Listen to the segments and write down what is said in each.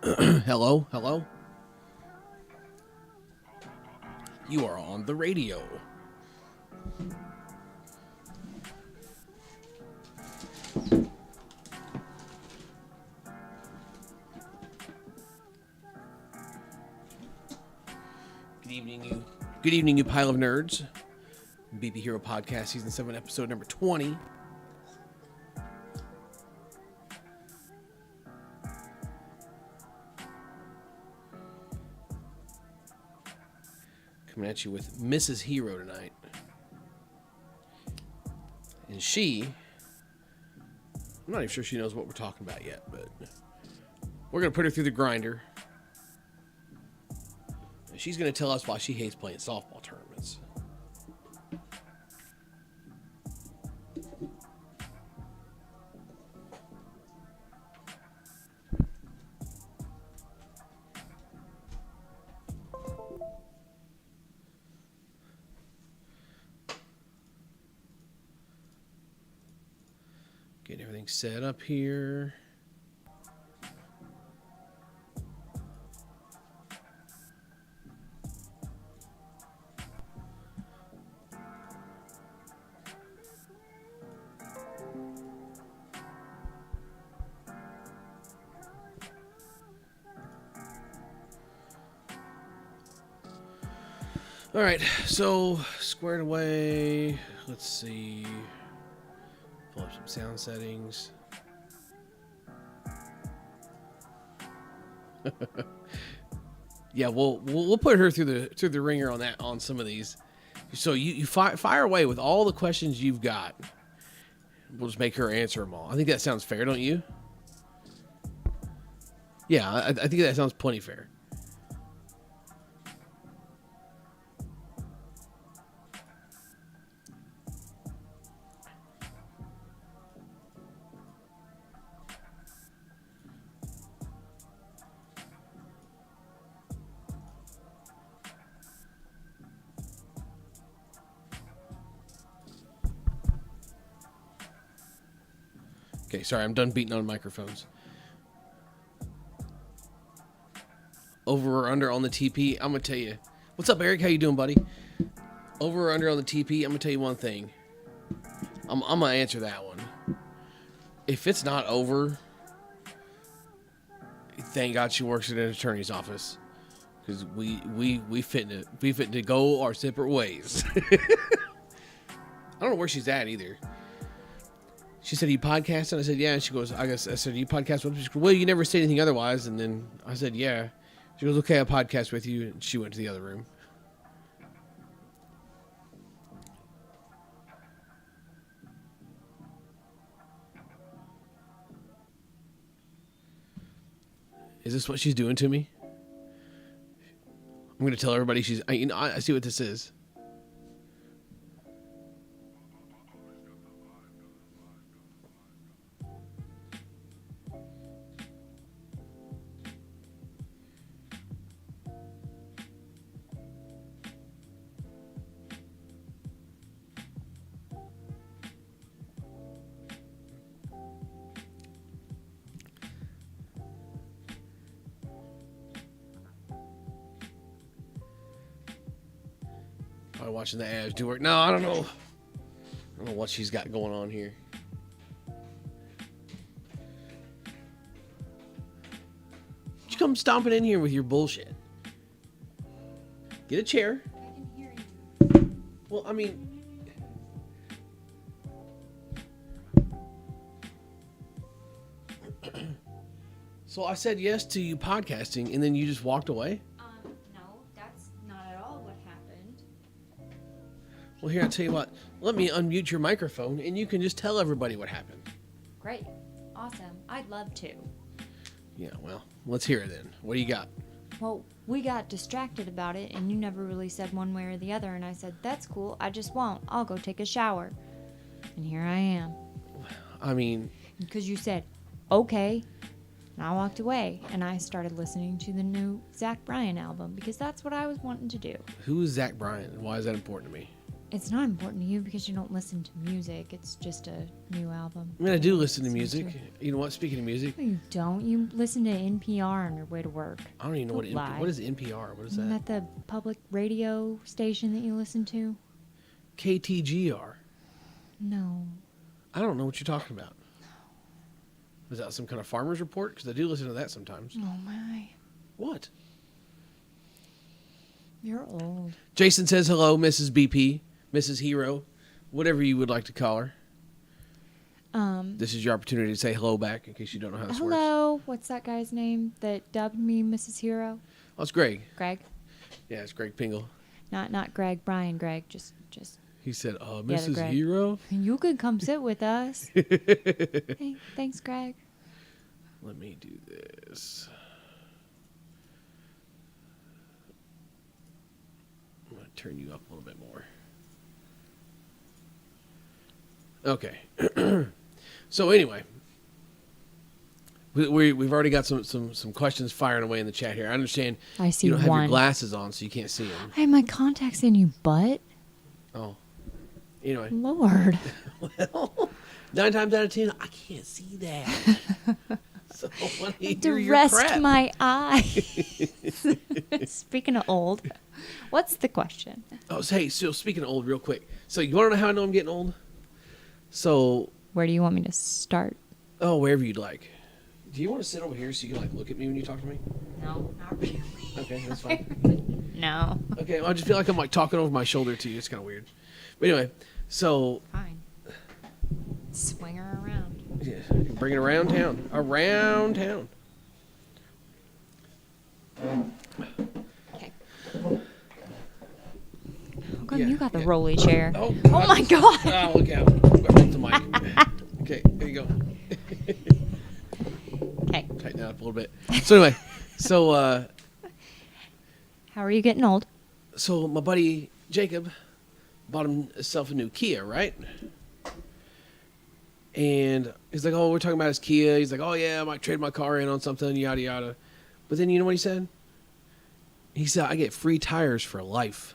Hello, hello. You are on the radio. Good evening, you pile of nerds. BP Hero Podcast Season 7, Episode number 20. Coming at you with Mrs. Hero tonight. And I'm not even sure she knows what we're talking about yet, but we're going to put her through the grinder. And she's going to tell us why she hates playing softball tournaments. Getting everything set up here. All right, so squared away. Let's see. Pull up some sound settings. Yeah, we'll put her through the ringer on some of these. So you fire away with all the questions you've got. We'll just make her answer them all. I think that sounds fair, don't you? Yeah, I think that sounds plenty fair. Okay, sorry, I'm done beating on microphones. Over or under on the TP, I'm going to tell you. What's up, Eric? How you doing, buddy? Over or under on the TP, I'm going to tell you one thing. I'm going to answer that one. If it's not over, thank God she works at an attorney's office. Because we fit to go our separate ways. I don't know where she's at either. She said, "You podcast?" And I said, "Yeah." And she goes, I said, "You podcast with me?" She goes, "Well, you never say anything otherwise." And then I said, "Yeah." She goes, "Okay, I'll podcast with you." And she went to the other room. Is this what she's doing to me? I'm going to tell everybody I see what this is. Probably watching the ads do work. No, I don't know. I don't know what she's got going on here. You come stomping in here with your bullshit. Get a chair. I can hear you. Well, I mean... So I said yes to you podcasting, and then you just walked away? No, that's not at all what happened. Well, here, I'll tell you what. Let me unmute your microphone, and you can just tell everybody what happened. Great. Awesome. I'd love to. Yeah, well, let's hear it then. What do you got? Well, we got distracted about it, and you never really said one way or the other, and I said, "That's cool. I just won't. I'll go take a shower." And here I am. I mean... Because you said, "Okay." And I walked away, and I started listening to the new Zach Bryan album, because that's what I was wanting to do. Who is Zach Bryan, and why is that important to me? It's not important to you because you don't listen to music. It's just a new album. I mean, I do listen to music. You know what? Speaking of music. No, you don't. You listen to NPR on your way to work. I don't even know what is NPR. What is that? Isn't that the public radio station that you listen to? KTGR. No. I don't know what you're talking about. Is that some kind of farmer's report? Because I do listen to that sometimes. Oh, my. What? You're old. Jason says hello, Mrs. BP, Mrs. Hero, whatever you would like to call her. This is your opportunity to say hello back in case you don't know how this works. Hello. What's that guy's name that dubbed me Mrs. Hero? Oh, it's Greg. Greg? Yeah, it's Greg Pingle. Not Greg, Brian Greg. Just. He said, Yeah, Mrs. Greg. Hero? You could come sit with us. Hey, thanks, Greg. Let me do this. I'm going to turn you up a little bit more. Okay. So anyway, we've already got some questions firing away in the chat here. I understand I see you don't have one. your glasses on, so you can't see them. I have my contacts in, you butt. Oh. Anyway. Lord. Well, 9 times out of 10, I can't see that. So when I hear your Rest crap. my eyes. Speaking of old, what's the question? Oh, so, hey, so speaking of old, real quick. So you want to know how I know I'm getting old? So, Where do you want me to start? oh, wherever you'd like. Do you want to sit over here so you can like look at me when you talk to me? No, not really. Okay, that's fine. No. Okay, well, I just feel like I'm like talking over my shoulder to you. It's kind of weird. But anyway, so Fine. Swing her around. yeah, bring it around town. Around town. Okay. How come Yeah, you got the yeah. rolly chair? Oh, Oh my God. Oh, look out. I broke the mic. Okay, there you go. Okay. Tighten that up a little bit. So anyway, How are you getting old? so my buddy Jacob bought himself a new Kia, right? And he's like, oh, we're talking about his Kia. He's like, oh, yeah, I might trade my car in on something, yada, yada. But then you know what he said? He said, I get free tires for life.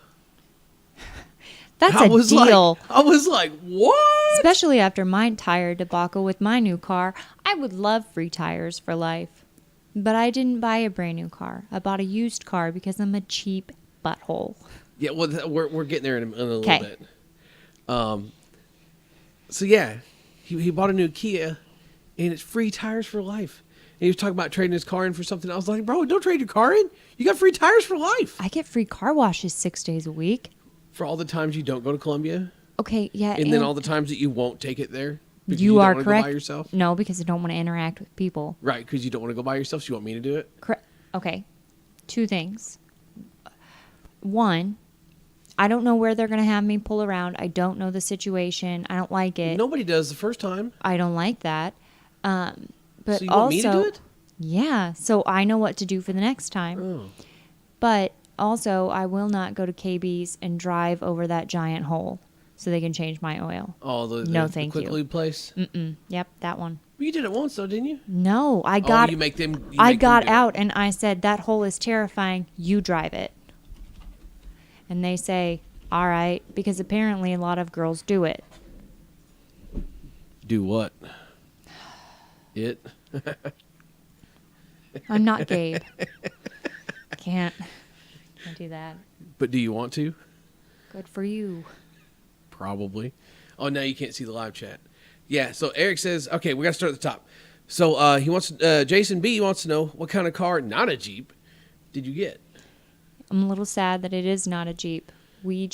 That's I a was deal. I was like, what? Especially after my tire debacle with my new car. I would love free tires for life. But I didn't buy a brand new car. I bought a used car because I'm a cheap butthole. Yeah, well, we're getting there in a little 'Kay. bit. So, yeah, he bought a new Kia, and it's free tires for life. And he was talking about trading his car in for something. I was like, bro, don't trade your car in. You got free tires for life. I get free car washes 6 days a week. For all the times you don't go to Columbia, Okay, yeah. and then all the times that you won't take it there. Because you don't are wanna correct. Go by yourself. No, because I don't want to interact with people. Right, because you don't want to go by yourself, so you want me to do it? Okay. 2 things. 1, I don't know where they're going to have me pull around. I don't know the situation. I don't like it. Nobody does the first time. I don't like that. But So you also, want me to do it? Yeah, so I know what to do for the next time. Oh. But also, I will not go to KB's and drive over that giant hole so they can change my oil. Oh, No, the thank quick you. lube place? Yep, that one. Well, you did it once, though, didn't you? No, I got. you make them. You I make them got do it. out and I said that hole is terrifying. You drive it. And they say, all right, because apparently a lot of girls do it. Do what? It? I'm not Gabe. Can't do that. But do you want to? Good for you. Probably. Oh, now you can't see the live chat. Yeah, so Eric says, okay, we got to start at the top. So he wants, Jason B wants to know what kind of car, not a Jeep, did you get? I'm a little sad that it is not a Jeep. I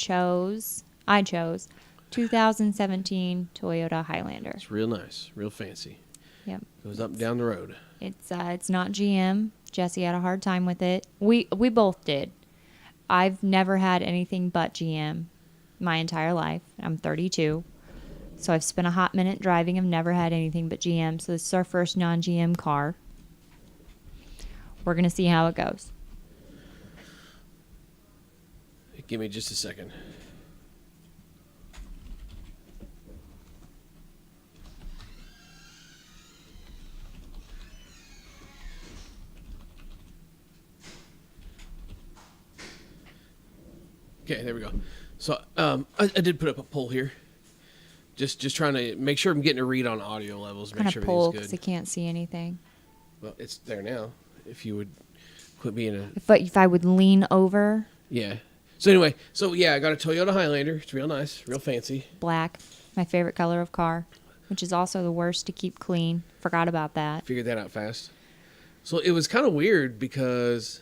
chose 2017 Toyota Highlander. It's real nice, real fancy. Yep. Goes up and down the road. It's not GM. Jesse had a hard time with it. We both did. I've never had anything but GM my entire life. I'm 32. So I've spent a hot minute driving. I've never had anything but GM. So this is our first non-GM car. We're going to see how it goes. Give me just a second. Okay, there we go. So I did put up a poll here. Just trying to make sure I'm getting a read on audio levels. Make Kind sure of pull everything's because I good. can't see anything. Well, it's there now. If you would quit being a... If I would lean over. Yeah. So anyway, I got a Toyota Highlander. It's real nice, real fancy. Black, my favorite color of car, which is also the worst to keep clean. Forgot about that. Figured that out fast. So it was kind of weird because...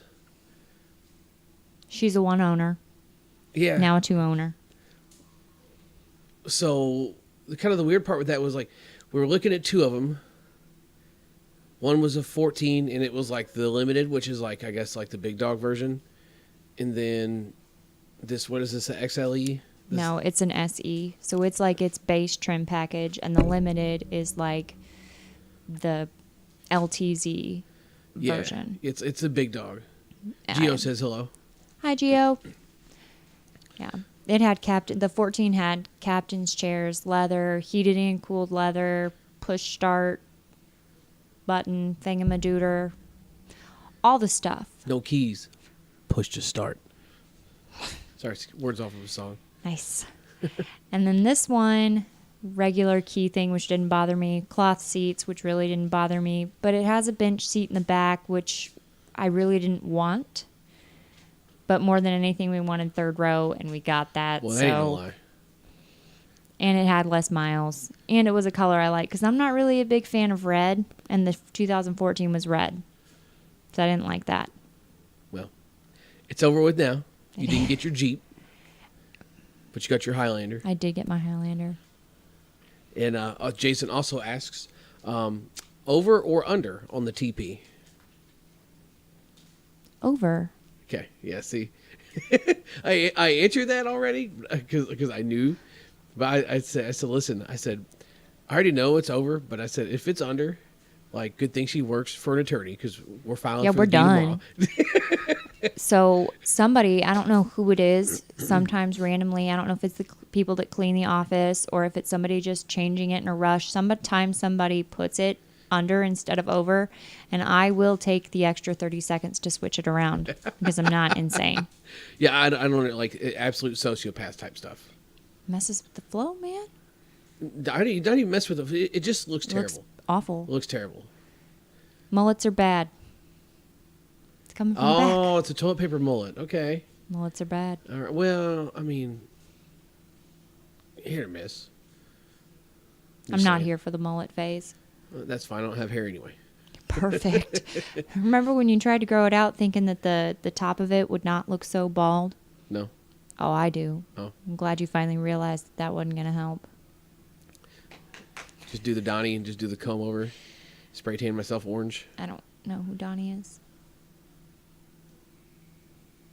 She's a one owner. Yeah. Now a two owner. So the weird part with that was like we were looking at two of them. One was a 14 and it was like the limited, which is like I guess like the big dog version. And then what is this, a XLE? No, it's an SE. So it's like its base trim package, and the limited is like the LTZ version. It's a big dog. Gio says hello. Hi, Gio. Yeah. It had the 14 had captain's chairs, leather, heated and cooled leather, push start, button, thingamadooter, all the stuff. No keys. Push to start. Sorry, words off of a song. Nice. And then this one, regular key thing, which didn't bother me. Cloth seats, which really didn't bother me. But it has a bench seat in the back, which I really didn't want. But more than anything, we wanted third row, and we got that. Well, that ain't no lie. And it had less miles. And it was a color I like, because I'm not really a big fan of red, and the 2014 was red. So I didn't like that. Well, it's over with now. You didn't get your Jeep, but you got your Highlander. I did get my Highlander. And Jason also asks, over or under on the TP? Over. Okay, yeah, see. I answered that already because I knew. But I said, listen, I said, I already know it's over, but I said, if it's under, like, good thing she works for an attorney because we're filing for we're the done. tomorrow. So somebody, I don't know who it is, sometimes randomly, I don't know if it's the people that clean the office or if it's somebody just changing it in a rush. Sometimes somebody puts it under instead of over, and I will take the extra 30 seconds to switch it around because I'm not insane. Yeah, I don't like absolute sociopath type stuff. Messes with the flow, man. I don't even mess with it. It just looks terrible. Looks awful. It looks terrible. Mullets are bad. It's coming from the back. Oh, it's a toilet paper mullet. Okay. Mullets are bad. All right. Well, I mean, hit or miss. I'm not here for the mullet phase. That's fine. I don't have hair anyway. Perfect. Remember when you tried to grow it out thinking that the top of it would not look so bald? No. Oh, I do. Oh. I'm glad you finally realized that wasn't going to help. Just do the Donnie and just do the comb over. Spray tan myself orange. I don't know who Donnie is.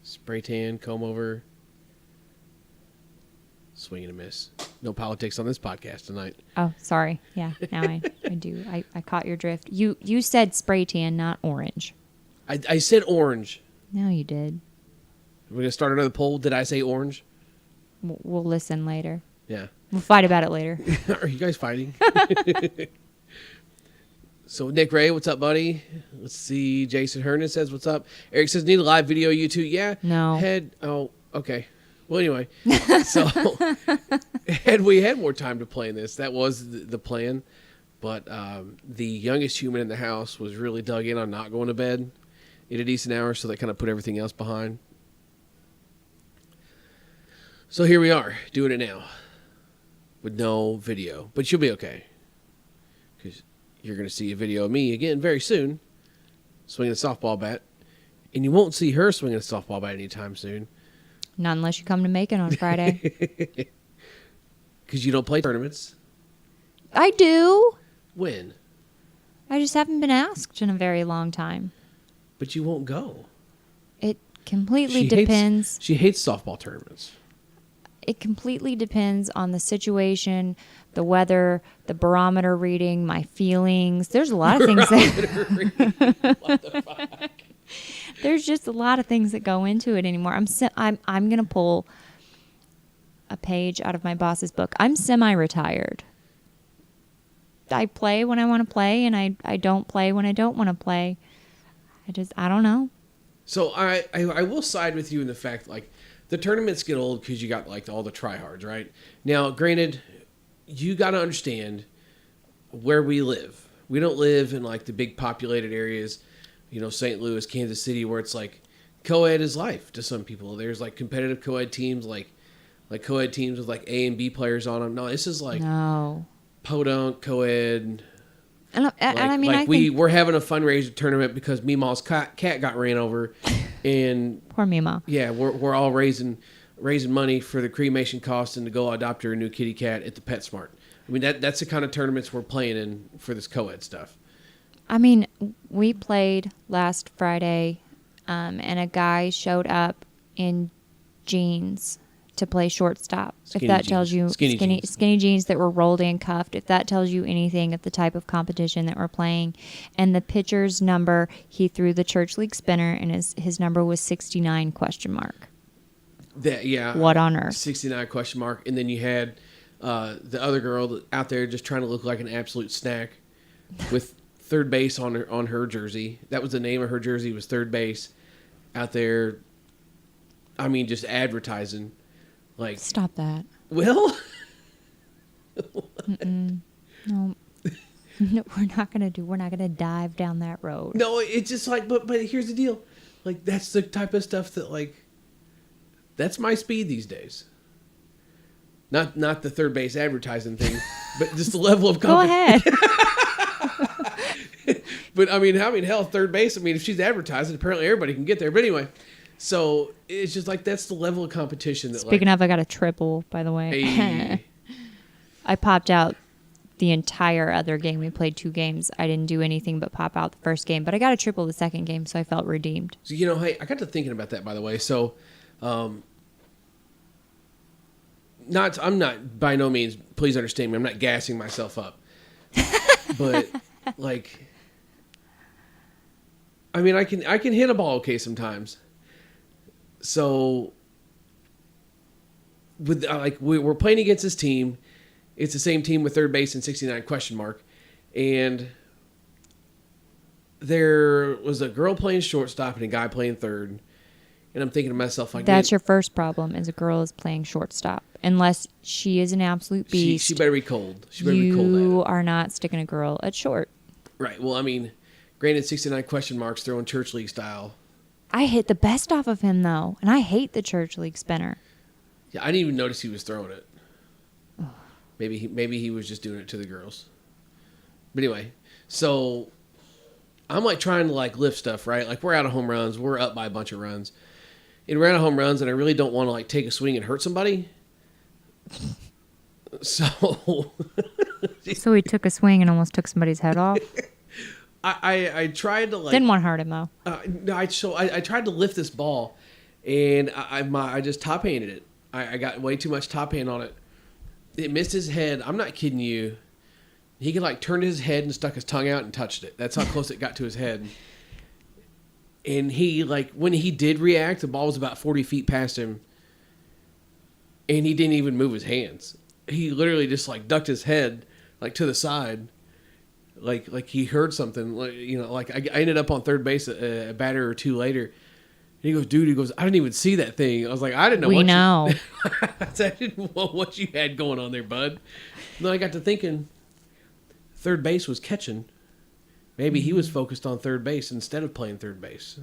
Spray tan, comb over. Swing and a miss. No politics on this podcast tonight. Oh, sorry. Yeah, now I do. I caught your drift. You said spray tan, not orange. I said orange. No, you did. We're going to start another poll. Did I say orange? We'll listen later. Yeah. We'll fight about it later. Are you guys fighting? So, Nick Ray, what's up, buddy? Let's see. Jason Hernan says, what's up? Eric says, need a live video, you two. Yeah. No. Oh, okay. Well, anyway. So, had we had more time to play in this, that was the plan. But the youngest human in the house was really dug in on not going to bed at a decent hour, so that kind of put everything else behind. So here we are, doing it now with no video. But you'll be okay, because you're going to see a video of me again very soon swinging a softball bat. And you won't see her swinging a softball bat anytime soon. Not unless you come to Macon on Friday. Because you don't play tournaments. I do. When? I just haven't been asked in a very long time. But you won't go. It completely depends. She hates softball tournaments. It completely depends on the situation, the weather, the barometer reading, my feelings. There's a lot of things that What the fuck? There's just a lot of things that go into it anymore. I'm going to pull a page out of my boss's book. I'm semi-retired. I play when I want to play, and I don't play when I don't want to play. I don't know. So I will side with you in the fact, like, the tournaments get old because you got like all the tryhards, right? Now, granted, you got to understand where we live. We don't live in like the big populated areas, St. Louis, Kansas City, where it's like co-ed is life to some people. There's like competitive co-ed teams, like co-ed teams with like A and B players on them. No, this is like podunk co-ed. And I mean, we're having a fundraiser tournament because Meemaw's cat got ran over, and poor Meemaw. Yeah, we're all raising money for the cremation costs and to go adopt her a new kitty cat at the PetSmart. I mean, that's the kind of tournaments we're playing in for this co-ed stuff. I mean, we played last Friday, and a guy showed up in jeans to play shortstop. Skinny if that jeans. tells you skinny jeans that were rolled and cuffed, if that tells you anything of the type of competition that we're playing. And the pitcher's number, he threw the church league spinner, and his number was 69 ? What on earth? 69 ? And then you had the other girl out there just trying to look like an absolute snack with third base on her jersey. That was the name of her jersey, was third base out there. I mean, just advertising. Like, stop that. Well, no, we're not gonna dive down that road. No, it's just like, but here's the deal, like that's the type of stuff that like, that's my speed these days. Not the third base advertising thing, but just the level of Go ahead. But I mean, hell, third base. I mean, if she's advertising, apparently everybody can get there. But anyway. So it's just like that's the level of competition that. Speaking of, I got a triple, by the way. Hey. I popped out the entire other game. We played 2 games. I didn't do anything but pop out the first game, but I got a triple the second game, so I felt redeemed. So hey, I got to thinking about that, by the way. So, I'm not by no means. Please understand me. I'm not gassing myself up, but like, I mean, I can hit a ball okay sometimes. So, with we're playing against this team, it's the same team with third base and 69 ? And there was a girl playing shortstop and a guy playing third, and I'm thinking to myself like, that's your first problem, is a girl is playing shortstop, unless she is an absolute beast. She better be cold. She better be cold. You are not sticking a girl at short. Right. Well, I mean, granted, 69 ? Throwing church league style. I hit the best off of him, though, and I hate the church league spinner. Yeah, I didn't even notice he was throwing it. Maybe he was just doing it to the girls. But anyway, so I'm like trying to like lift stuff, right? Like we're out of home runs, we're up by a bunch of runs, and we're out of home runs, and I really don't want to like take a swing and hurt somebody. So he took a swing and almost took somebody's head off. I tried to like didn't want to hurt him though. I tried to lift this ball, and I just top handed it. I got way too much top hand on it. It missed his head. I'm not kidding you. He could like turn his head and stuck his tongue out and touched it. That's how close it got to his head. And he like when he did react, the ball was about 40 feet past him, and he didn't even move his hands. He literally just like ducked his head like to the side. Like he heard something, like I ended up on third base a batter or two later. And he goes, dude, I didn't even see that thing. I was like, I didn't know. I didn't know what you had going on there, bud. And then I got to thinking, third base was catching. Maybe he was focused on third base instead of playing third base.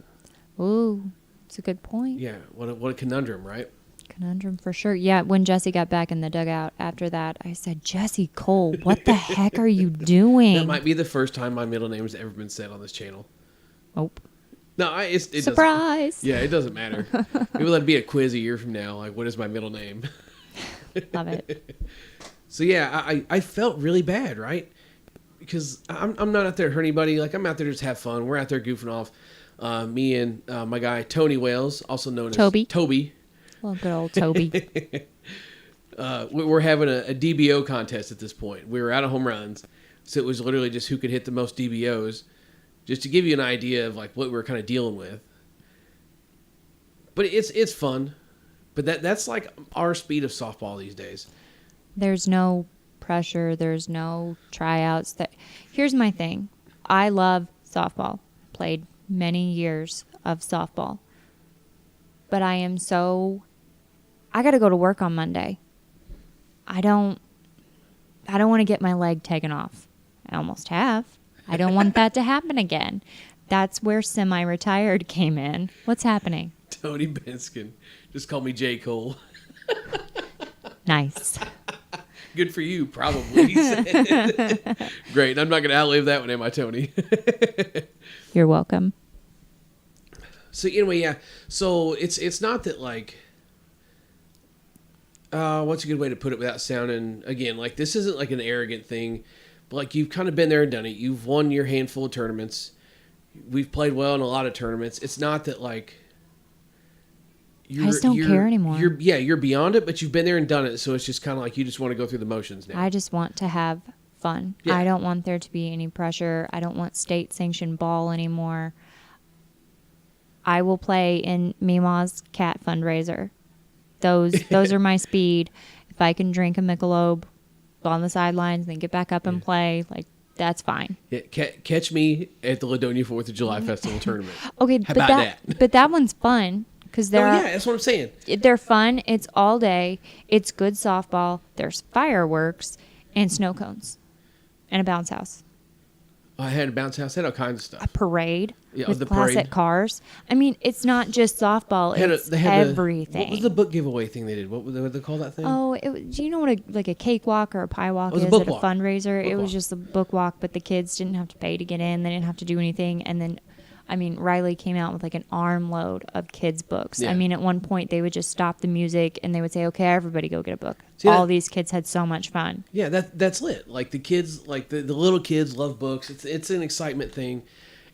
Ooh, it's a good point. Yeah, what a conundrum, right? Conundrum for sure. Yeah, when Jesse got back in the dugout after that, I said, Jesse Cole, what the heck are you doing? That might be the first time my middle name has ever been said on this channel. Nope. No, it surprise. Yeah, it doesn't matter. Maybe that'd be a quiz a year from now. Like, what is my middle name? Love it. So yeah, I felt really bad, right? Because I'm not out there to hurt anybody. Like I'm out there to just have fun. We're out there goofing off. Me and my guy Tony Wales, also known as Toby. Well, good old Toby. We're having a DBO contest at this point. We were out of home runs, so it was literally just who could hit the most DBOs. Just to give you an idea of like what we're kind of dealing with. But it's fun. But that's like our speed of softball these days. There's no pressure. There's no tryouts. Here's my thing. I love softball. Played many years of softball. But I am so I got to go to work on Monday. I don't want to get my leg taken off. I almost have. I don't want that to happen again. That's where semi-retired came in. What's happening? Tony Benskin. Just call me J. Cole. Nice. Good for you, probably. He said. Great. I'm not going to outlive that one, am I, Tony? You're welcome. So anyway, yeah. So it's not that like, what's a good way to put it without sounding, again, like this isn't like an arrogant thing, but like you've kind of been there and done it. You've won your handful of tournaments. We've played well in a lot of tournaments. It's not that like, I just don't care anymore. You're beyond it, but you've been there and done it. So it's just kind of like you just want to go through the motions now. I just want to have fun. Yeah. I don't want there to be any pressure. I don't want state-sanctioned ball anymore. I will play in Mima's cat fundraiser. Those are my speed. If I can drink a Michelob on the sidelines, then get back up and play, like that's fine. Yeah, catch me at the Ladonia 4th of July Festival tournament. Okay, but that one's fun. That's what I'm saying. They're fun. It's all day. It's good softball. There's fireworks and snow cones and a bounce house. I had a bounce house. I had all kinds of stuff. A parade with the classic parade. Cars. I mean, it's not just softball. It's everything. What was the book giveaway thing they did? What would they call that thing? Oh, do you know what a cakewalk or a pie walk is at a fundraiser? It was just a book walk, but the kids didn't have to pay to get in. They didn't have to do anything. And then I mean, Riley came out with like an armload of kids' books. Yeah. I mean, at one point they would just stop the music and they would say, "Okay, everybody go get a book." All these kids had so much fun. Yeah, that's lit. Like the kids, like the little kids love books. It's an excitement thing,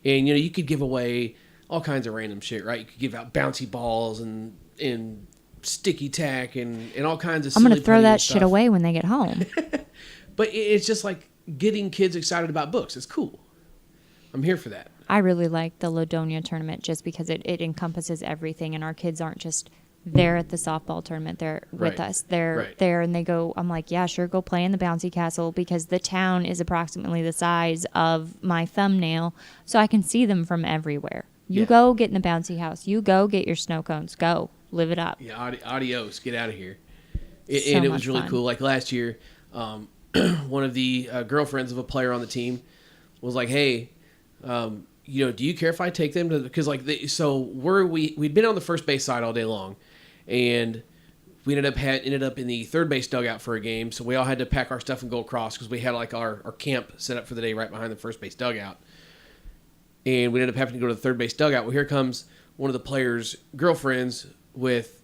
and you know you could give away all kinds of random shit, right? You could give out bouncy balls and sticky tack and all kinds of. I'm gonna throw that shit away when they get home. But it's just like getting kids excited about books. It's cool. I'm here for that. I really like the Ladonia tournament just because it encompasses everything, and our kids aren't just there at the softball tournament. They're with us. They're there, and they go, I'm like, yeah, sure, go play in the bouncy castle, because the town is approximately the size of my thumbnail, so I can see them from everywhere. You go get in the bouncy house. You go get your snow cones. Go. Live it up. Yeah, adios. Get out of here. And it was really cool. Like last year, one of the girlfriends of a player on the team was like, hey, you know, do you care if I take them to? Because like, we'd been on the first base side all day long, and we ended up in the third base dugout for a game. So we all had to pack our stuff and go across because we had like our camp set up for the day right behind the first base dugout, and we ended up having to go to the third base dugout. Well, here comes one of the players' girlfriends with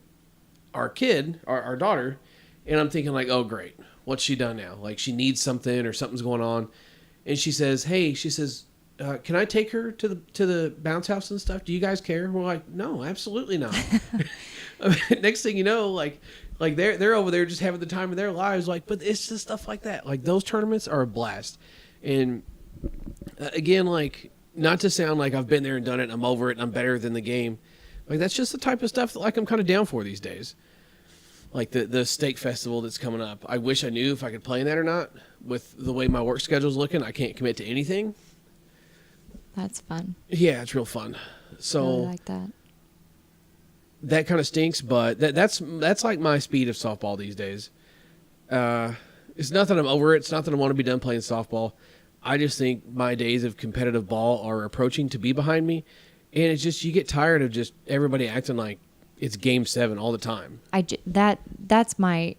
our kid, our daughter, and I'm thinking like, oh great, what's she done now? Like she needs something or something's going on, and she says, hey, can I take her to the bounce house and stuff? Do you guys care? We're like, no, absolutely not. Next thing you know, like they're over there just having the time of their lives. Like, but it's just stuff like that. Like those tournaments are a blast. And again, like not to sound like I've been there and done it and I'm over it and I'm better than the game. Like that's just the type of stuff that like I'm kind of down for these days. Like the steak festival that's coming up. I wish I knew if I could play in that or not. With the way my work schedule's looking, I can't commit to anything. That's fun. Yeah, it's real fun. So I really like that. That kind of stinks, but that's like my speed of softball these days. It's not that I'm over it. It's not that I want to be done playing softball. I just think my days of competitive ball are approaching to be behind me, and it's just you get tired of just everybody acting like it's Game 7 all the time. That's my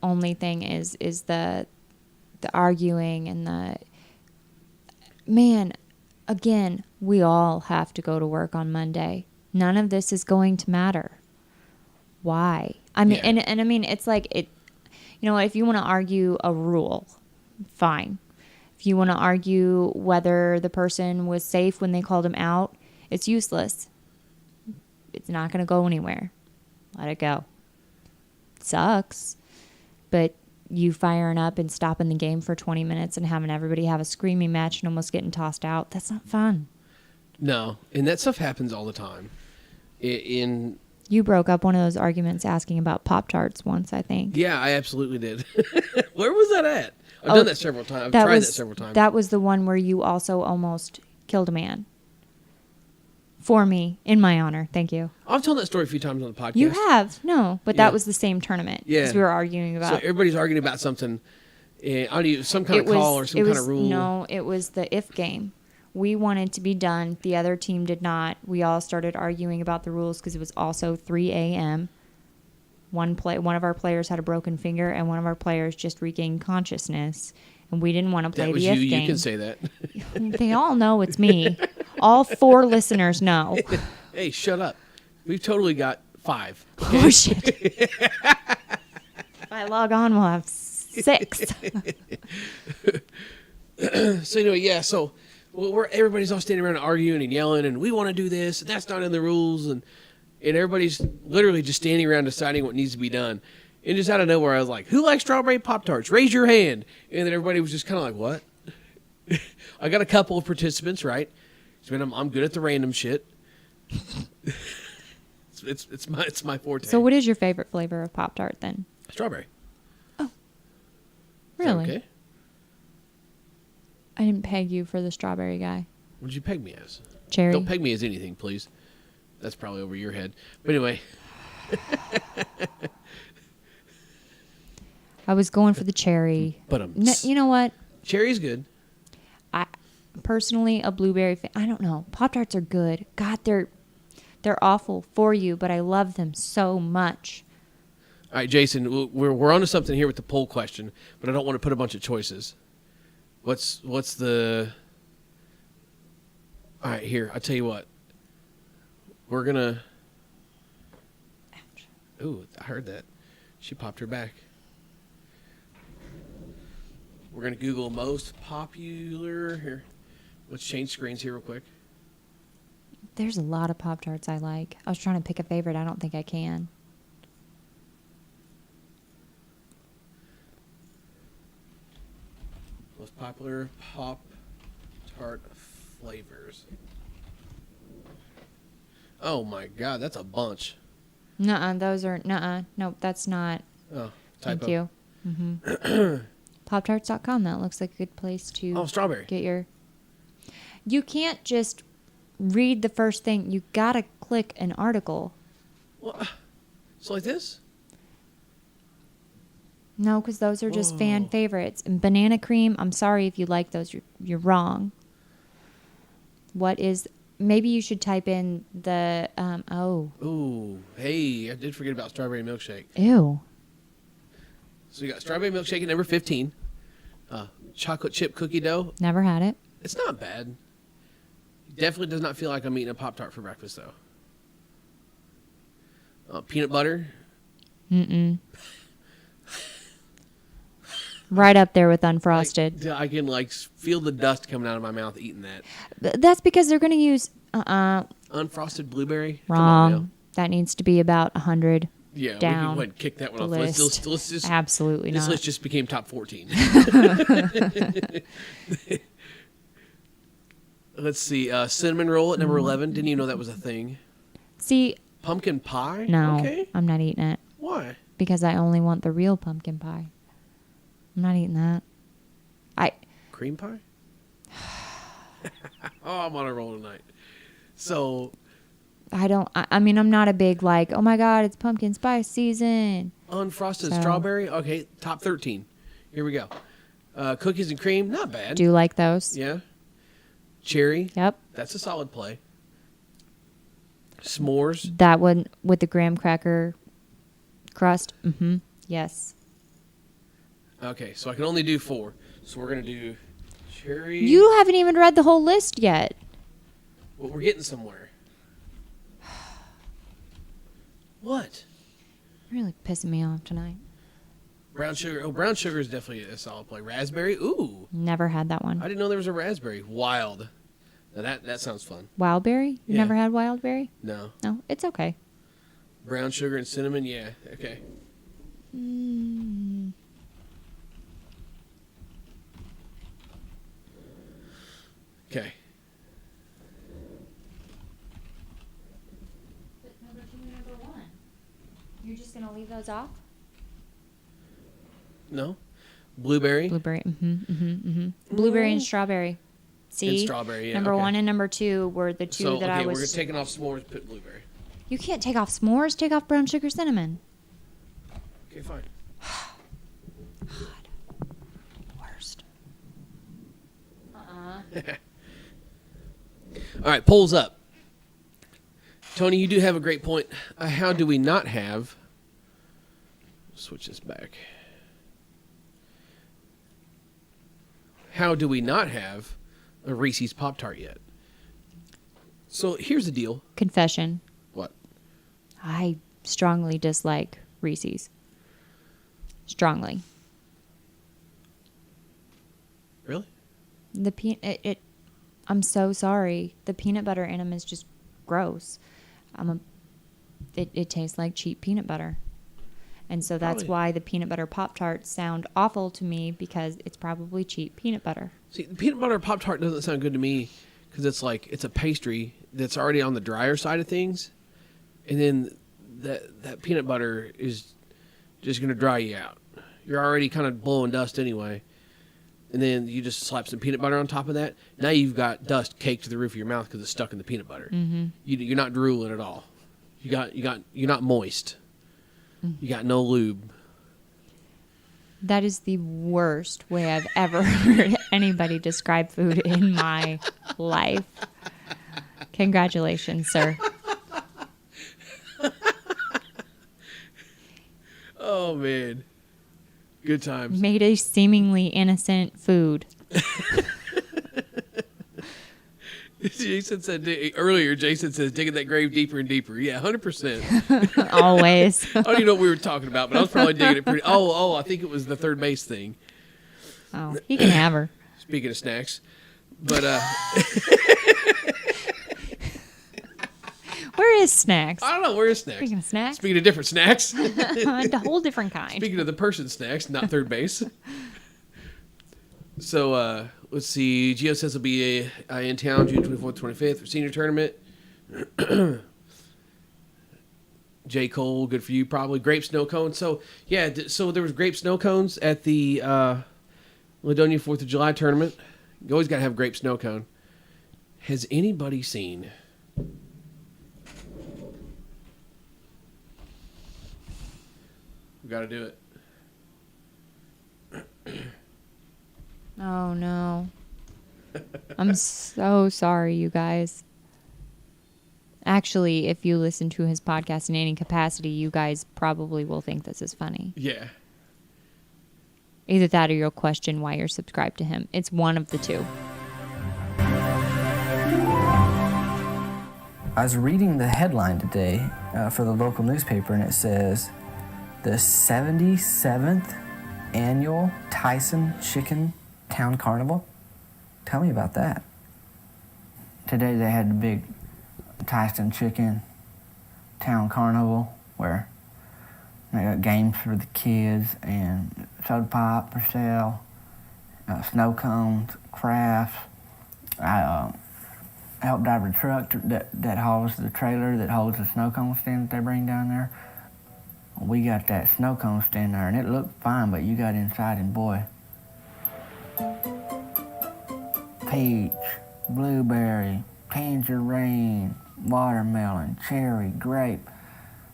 only thing is the arguing and the man. Again, we all have to go to work on Monday. None of this is going to matter. Why? I mean, and I mean, it's like it. You know, if you want to argue a rule, fine. If you want to argue whether the person was safe when they called him out, it's useless. It's not going to go anywhere. Let it go. It sucks, but you firing up and stopping the game for 20 minutes and having everybody have a screaming match and almost getting tossed out, that's not fun. No, and that stuff happens all the time. You broke up one of those arguments asking about Pop-Tarts once, I think. Yeah, I absolutely did. Where was that at? I've done that several times. I've tried that several times. That was the one where you also almost killed a man. for me in my honor. Thank you. I've told that story a few times on the podcast. You have. No, but Yeah. that was the same tournament. Yeah. Because we were arguing So about everybody's arguing about something. I don't know, some kind of call or some kind of rule. No, it was the if game. We wanted to be done. The other team did not. We all started arguing about the rules because it was also 3 a.m. One of our players had a broken finger, and one of our players just regained consciousness. And we didn't want to play That was the you. if game. You can say that. They all know it's me. All 4 listeners know. Hey, shut up. We've totally got 5. Okay? Oh, shit. If I log on, we'll have 6. So anyway, yeah. So everybody's all standing around arguing and yelling, and we want to do this, and that's not in the rules, and everybody's literally just standing around deciding what needs to be done. And just out of nowhere, I was like, "Who likes strawberry Pop-Tarts? Raise your hand!" And then everybody was just kind of like, "What?" I got a couple of participants, right? So I'm good at the random shit. It's my forte. So what is your favorite flavor of Pop-Tart then? Strawberry. Oh. Is that Really? okay. I didn't peg you for the strawberry guy. What did you peg me as? Cherry. Don't peg me as anything, please. That's probably over your head. But anyway. I was going for the cherry. But You know what? cherry's good. I personally a blueberry fan. I don't know. Pop-Tarts are good. God, they're awful for you, but I love them so much. All right, Jason, we're onto something here with the poll question, but I don't want to put a bunch of choices. What's the... All right, here, I'll tell you what. We're going to... Ooh, I heard that. She popped her back. We're going to Google most popular... Here, let's change screens here real quick. There's a lot of Pop-Tarts I like. I was trying to pick a favorite. I don't think I can. Most popular Pop-Tart flavors. Oh my God, that's a bunch. Nuh-uh, those are... Nuh-uh. Nope, that's not... Oh, Thank typo. you. Mm-hmm. Poptarts.com. That looks like a good place to Oh, strawberry. get your... You can't just read the first thing. You gotta click an article. Well, so like this? No, because those are just fan Whoa. favorites. And banana cream, I'm sorry if you like those. You're wrong. What is... Maybe you should type in the... Ooh, hey, I did forget about strawberry milkshake. Ew. So you got strawberry milkshake at number 15. Chocolate chip cookie dough. Never had it. It's not bad. Definitely does not feel like I'm eating a Pop-Tart for breakfast, though. Peanut butter. Mm-mm. Right up there with unfrosted. I can feel the dust coming out of my mouth eating that. That's because they're going to use... Unfrosted blueberry. Come on now. Wrong. That needs to be about 100 Yeah, we can down go ahead and kick that one the off. list. Let's just Absolutely this not. list just became top 14. Let's see. Cinnamon roll at number 11. Didn't even know that was a thing. See, Pumpkin pie? no, Okay. I'm not eating it Why? because I only want the real pumpkin pie. I'm not eating that. Cream pie? Oh, I'm on a roll tonight. So, I mean, I'm not a big oh my God, it's pumpkin spice season. unfrosted So- strawberry? Okay, top 13. Here we go. Cookies and cream? Not bad. Do you like those? Yeah. Cherry? Yep. That's a solid play. S'mores? That one with the graham cracker crust. Mm-hmm. Yes. Okay, so I can only do 4. So we're going to do cherry. You haven't even read the whole list yet. Well, we're getting somewhere. What? You're really pissing me off tonight. Brown sugar. Oh, brown sugar is definitely a solid play. Raspberry. Ooh. Never had that one. I didn't know there was a raspberry. Wild. Now that sounds fun. Wildberry? You Yeah. never had wildberry? No. No, it's okay. Brown sugar and cinnamon. Yeah. Okay. Mm. Okay. But number 2 and number 1. You're just going to leave those off? No. Blueberry. Blueberry. Mm-hmm, mm-hmm, mm-hmm. Blueberry and strawberry. See, strawberry. Yeah, number okay. 1 and number 2 were the two that I was. We're taking off s'mores, put blueberry. You can't take off s'mores. Take off brown sugar cinnamon. Okay, fine. God, worst. All right, polls up. Tony, you do have a great point. How do we not have... Switch this back. How do we not have a Reese's Pop-Tart yet? So here's the deal. Confession. What? I strongly dislike Reese's. Strongly. Really? I'm so sorry. The peanut butter in them is just gross. It tastes like cheap peanut butter. And so that's why the peanut butter Pop-Tarts sound awful to me, because it's probably cheap peanut butter. See, the peanut butter Pop-Tart doesn't sound good to me because it's a pastry that's already on the drier side of things. And then that peanut butter is just going to dry you out. You're already kind of blowing dust anyway. And then you just slap some peanut butter on top of that. Now you've got dust caked to the roof of your mouth because it's stuck in the peanut butter. Mm-hmm. You're not drooling at all. You're not moist. You got no lube. That is the worst way I've ever heard anybody describe food in my life. Congratulations, sir. Oh, man. Good times. Made a seemingly innocent food. Jason said earlier, says, digging that grave deeper and deeper. Yeah, 100%. Always. I don't even know what we were talking about, but I was probably digging it pretty... Oh, I think it was the third base thing. Oh, he can have her. Speaking of snacks. But, Where is Snacks? I don't know. Where is Snacks? Speaking of snacks? Speaking of different snacks. A whole different kind. Speaking of the person snacks, not third base. So, let's see. Gio says he'll be in town June 24th, 25th for senior tournament. J. Cole, good for you, probably. Grape snow cones. So, yeah, so there was grape snow cones at the Ladonia 4th of July tournament. You always got to have grape snow cone. Has anybody seen... We got to do it. Oh, no. I'm so sorry, you guys. Actually, if you listen to his podcast in any capacity, you guys probably will think this is funny. Yeah. Either that or you'll question why you're subscribed to him. It's one of the two. I was reading the headline today for the local newspaper, and it says, the 77th annual Tyson Chicken Town Carnival. Tell me about that. Today they had the big Tyson Chicken Town Carnival where they got games for the kids and soda pop for sale, snow cones, crafts. I helped drive a truck that hauls the trailer that holds the snow cone stand that they bring down there. We got that snow cone stand there, and it looked fine, but you got inside, and boy, peach, blueberry, tangerine, watermelon, cherry, grape.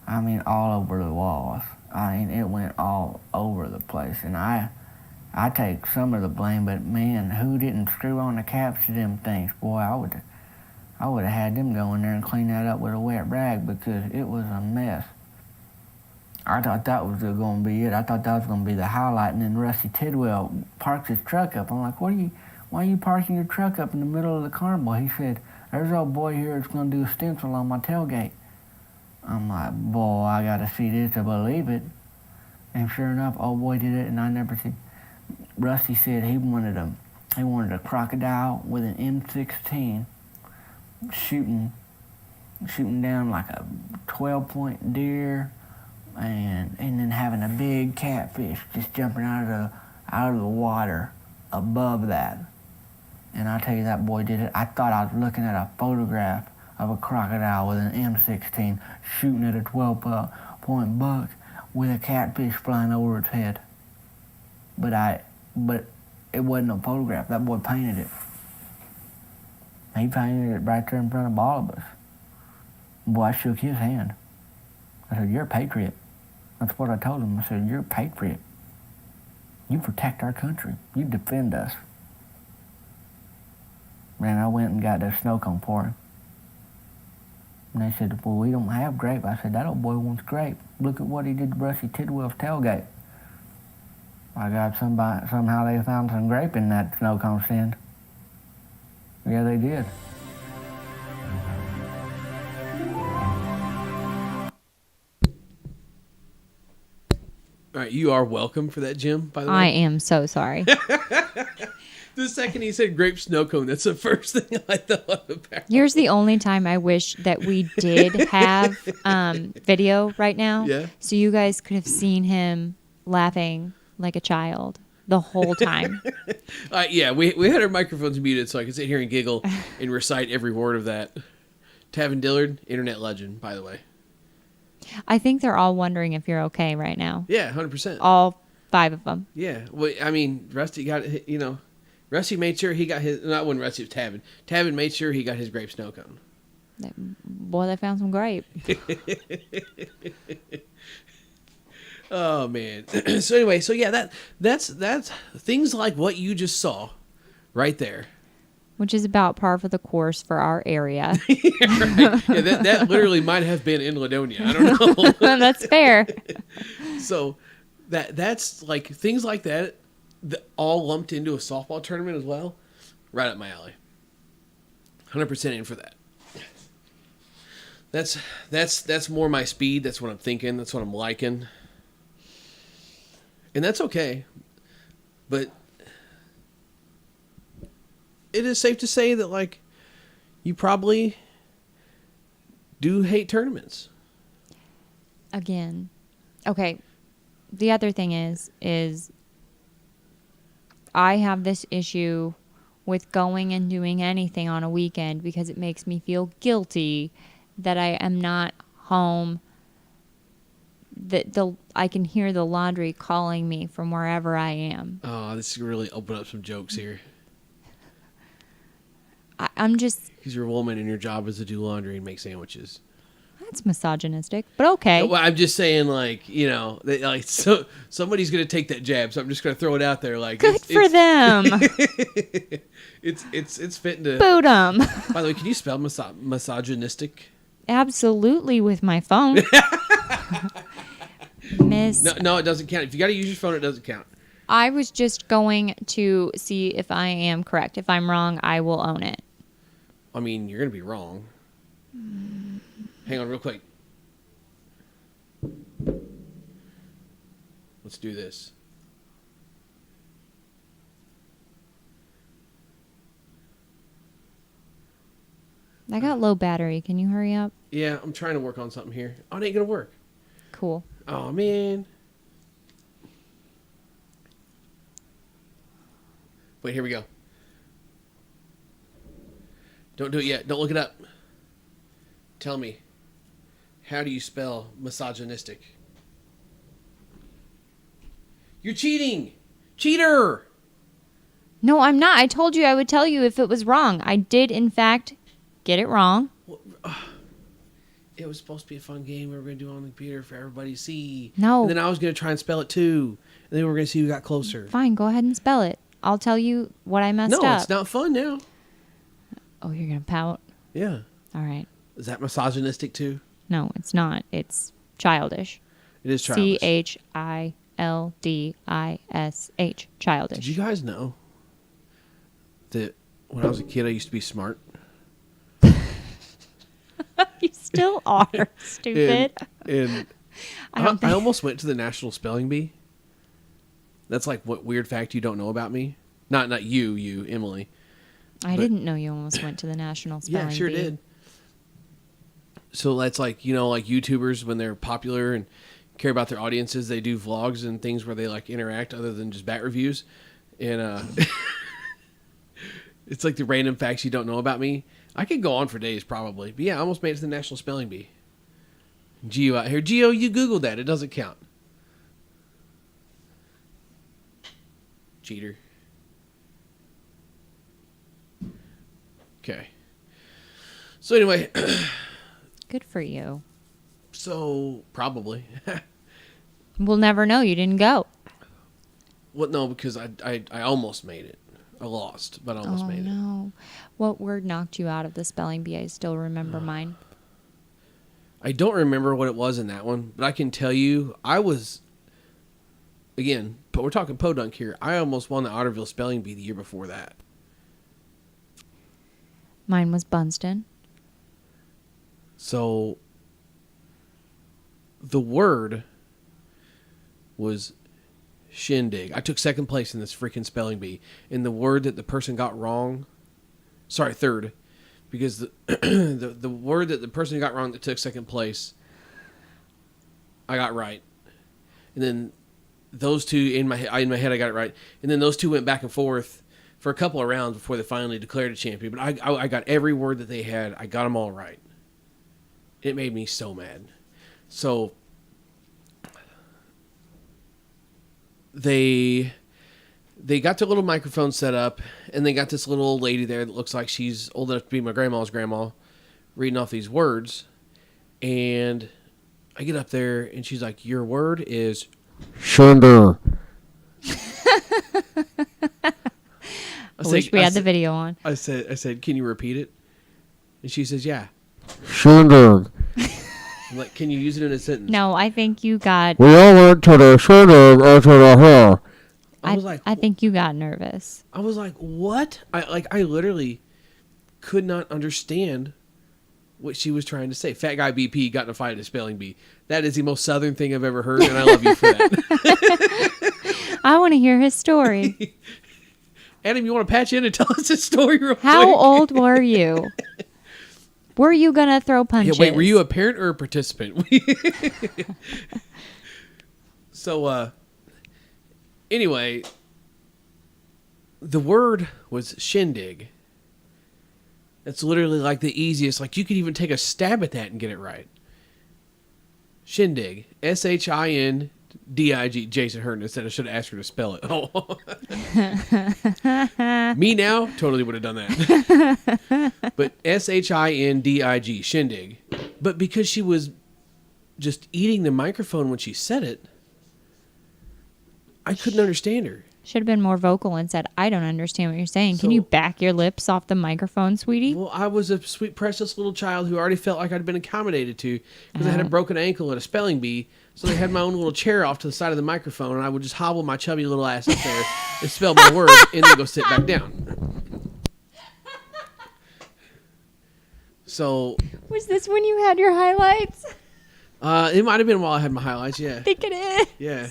I mean, all over the walls. I mean, it went all over the place, and I take some of the blame, but man, who didn't screw on the caps to them things? Boy, I would have had them go in there and clean that up with a wet rag because it was a mess. I thought that was going to be it. I thought that was going to be the highlight. And then Rusty Tidwell parks his truck up. I'm like, why are you parking your truck up in the middle of the carnival? He said, there's an old boy here that's going to do a stencil on my tailgate. I'm like, boy, I got to see this to believe it. And sure enough, old boy did it, and I never seen. Rusty said he wanted a crocodile with an M16 shooting down like a 12-point deer. And then having a big catfish just jumping out of the water above that. And I tell you, that boy did it. I thought I was looking at a photograph of a crocodile with an M16 shooting at a 12-point buck with a catfish flying over its head. But it wasn't a photograph. That boy painted it. He painted it right there in front of all of us. Boy, I shook his hand. I said, "You're a patriot." That's what I told him. I said, "You're a patriot. You protect our country. You defend us." Man, I went and got that snow cone for him. And they said, "Well, we don't have grape." I said, "That old boy wants grape. Look at what he did to Brushy Tidwell's tailgate." I got somehow they found some grape in that snow cone stand. Yeah, they did. All right, you are welcome for that, Jim, by the way. I am so sorry. The second he said grape snow cone, that's the first thing I thought about. Here's the only time I wish that we did have video right now. Yeah. So you guys could have seen him laughing like a child the whole time. Yeah, we had our microphones muted so I could sit here and giggle and recite every word of that. Tavin Dillard, internet legend, by the way. I think they're all wondering if you're okay right now. Yeah, 100%. All 5 of them. Yeah, well, I mean, Rusty got, Rusty made sure he got his, not when Rusty was Tavin. Tavin made sure he got his grape snow cone. Boy, they found some grape. Oh, man. So anyway, that's things like what you just saw right there. Which is about par for the course for our area. Right. Yeah, that literally might have been in Ladonia. I don't know. That's fair. So that's like things like that all lumped into a softball tournament as well. Right up my alley. 100% in for that. That's more my speed. That's what I'm thinking. That's what I'm liking. And that's okay. But it is safe to say that, like, you probably do hate tournaments. Again. Okay. The other thing is I have this issue with going and doing anything on a weekend because it makes me feel guilty that I am not home. That I can hear the laundry calling me from wherever I am. Oh, this is really open up some jokes here. I'm just... Because you're a woman and your job is to do laundry and make sandwiches. That's misogynistic, but okay. Well, I'm just saying, like, so somebody's going to take that jab, so I'm just going to throw it out there. Like, good for them. It's fitting to... Boot 'em. By the way, can you spell misogynistic? Absolutely, with my phone. No, it doesn't count. If you got to use your phone, it doesn't count. I was just going to see if I am correct. If I'm wrong, I will own it. I mean, you're going to be wrong. Hang on real quick. Let's do this. I got low battery. Can you hurry up? Yeah, I'm trying to work on something here. Oh, it ain't going to work. Cool. Oh, man. Wait, here we go. Don't do it yet. Don't look it up. Tell me, how do you spell misogynistic? You're cheating! Cheater! No, I'm not. I told you I would tell you if it was wrong. I did, in fact, get it wrong. It was supposed to be a fun game we were going to do on the computer for everybody to see. No. And then I was going to try and spell it too. And then we were going to see who got closer. Fine, go ahead and spell it. I'll tell you what I messed up. No, it's not fun now. Oh, you're going to pout? Yeah. All right. Is that misogynistic too? No, it's not. It's childish. It is childish. CHILDISH. Childish. Did you guys know that when I was a kid, I used to be smart? You still are, stupid. And I almost went to the National Spelling Bee. That's like what weird fact you don't know about me. Not you, Emily. I didn't know you almost went to the National Spelling Bee. Yeah, sure did. So that's like, like YouTubers when they're popular and care about their audiences, they do vlogs and things where they like interact other than just bat reviews. And it's like the random facts you don't know about me. I could go on for days probably. But yeah, I almost made it to the National Spelling Bee. Geo out here. Geo, you Googled that. It doesn't count. Cheater. Okay. So anyway, Good for you. so probably. We'll never know. You didn't go. Well, no, because I almost made it. I lost, but I almost made it. No. What word knocked you out of the spelling bee? I still remember mine. I don't remember what it was in that one, but I can tell you I was, again, but we're talking podunk here. I almost won the Otterville spelling bee the year before that. Mine was Bunston. So the word was shindig. I took second place in this freaking spelling bee. And the word that the person got wrong, sorry, third, because the word that the person got wrong that took second place, I got right. And then those two, in my head, I got it right. And then those two went back and forth for a couple of rounds before they finally declared a champion. But I got every word that they had. I got them all right. It made me so mad. So they got their little microphone set up, and they got this little old lady there that looks like she's old enough to be my grandma's grandma, reading off these words. And I get up there, and she's like, "Your word is sugar." I wish we had the video on. I said, "Can you repeat it?" And she says, "Yeah." Sugar. I'm like, "Can you use it in a sentence?" No, I think you got... We all went to the sugar after the hair. I think you got nervous. I was like, "What?" I literally could not understand what she was trying to say. Fat guy BP got in a fight at a spelling bee. That is the most southern thing I've ever heard, and I love you for that. I want to hear his story. Adam, you want to patch in and tell us his story real quick? How old were you? Were you going to throw punches? Yeah, wait, were you a parent or a participant? So, anyway, the word was shindig. That's literally like the easiest. Like, you could even take a stab at that and get it right. Shindig. SHINDIG. Jason Herndon said I should have asked her to spell it. Oh. Me now, totally would have done that. But SHINDIG. Shindig. But because she was just eating the microphone when she said it, I couldn't understand her. Should have been more vocal and said, "I don't understand what you're saying. Can you back your lips off the microphone, sweetie?" Well, I was a sweet, precious little child who already felt like I'd been accommodated to because I had a broken ankle at a spelling bee. So they had my own little chair off to the side of the microphone, and I would just hobble my chubby little ass up there and spell my word, and then go sit back down. So... Was this when you had your highlights? It might have been while I had my highlights, yeah. I think it is. Yeah.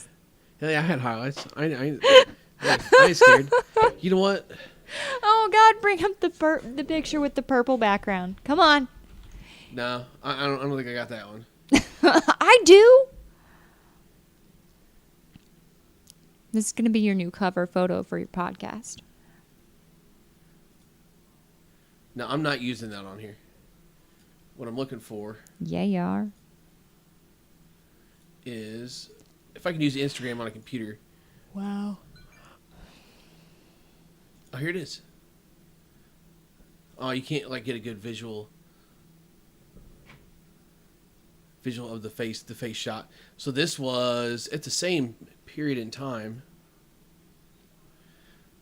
Hell yeah, I had highlights. I ain't scared. You know what? Oh, God, bring up the picture with the purple background. Come on. No, I don't think I got that one. I do. This is going to be your new cover photo for your podcast. No, I'm not using that on here. What I'm looking for Yeah, you are. is if I can use Instagram on a computer. Wow. Oh, here it is. Oh, you can't like get a good visual of the face shot. So this was at the same period in time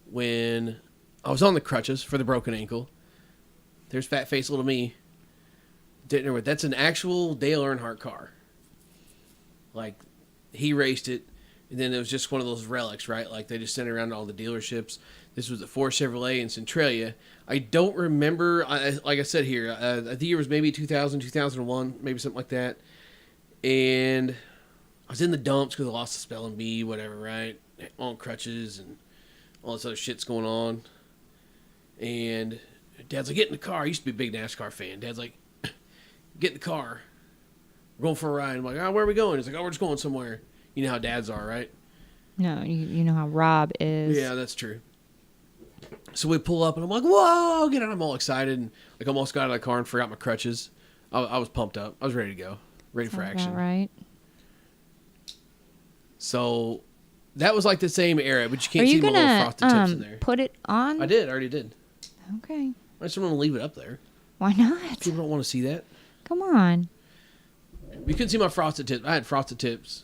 when I was on the crutches for the broken ankle. There's fat face little me. Didn't know what that's an actual Dale Earnhardt car. Like he raced it, and then it was just one of those relics, right? Like they just sent it around to all the dealerships. This was at Ford Chevrolet in Centralia. I don't remember. Like I said here, the year was maybe 2000, 2001, maybe something like that. And I was in the dumps because I lost the spelling bee, whatever, right? On crutches and all this other shit's going on. And Dad's like, "Get in the car." I used to be a big NASCAR fan. Dad's like, "Get in the car. We're going for a ride." I'm like, "Oh, where are we going?" He's like, "Oh, we're just going somewhere." You know how dads are, right? No, you know how Rob is. Yeah, that's true. So we pull up, and I'm like, "Whoa!" Get out! I'm all excited, and like almost got out of the car and forgot my crutches. I was pumped up. I was ready to go, ready for action. About right. So that was like the same era, but you can't see my little frosted tips in there. Put it on? I already did. Okay. I just don't want to leave it up there. Why not? People don't want to see that. Come on. You couldn't see my frosted tips. I had frosted tips.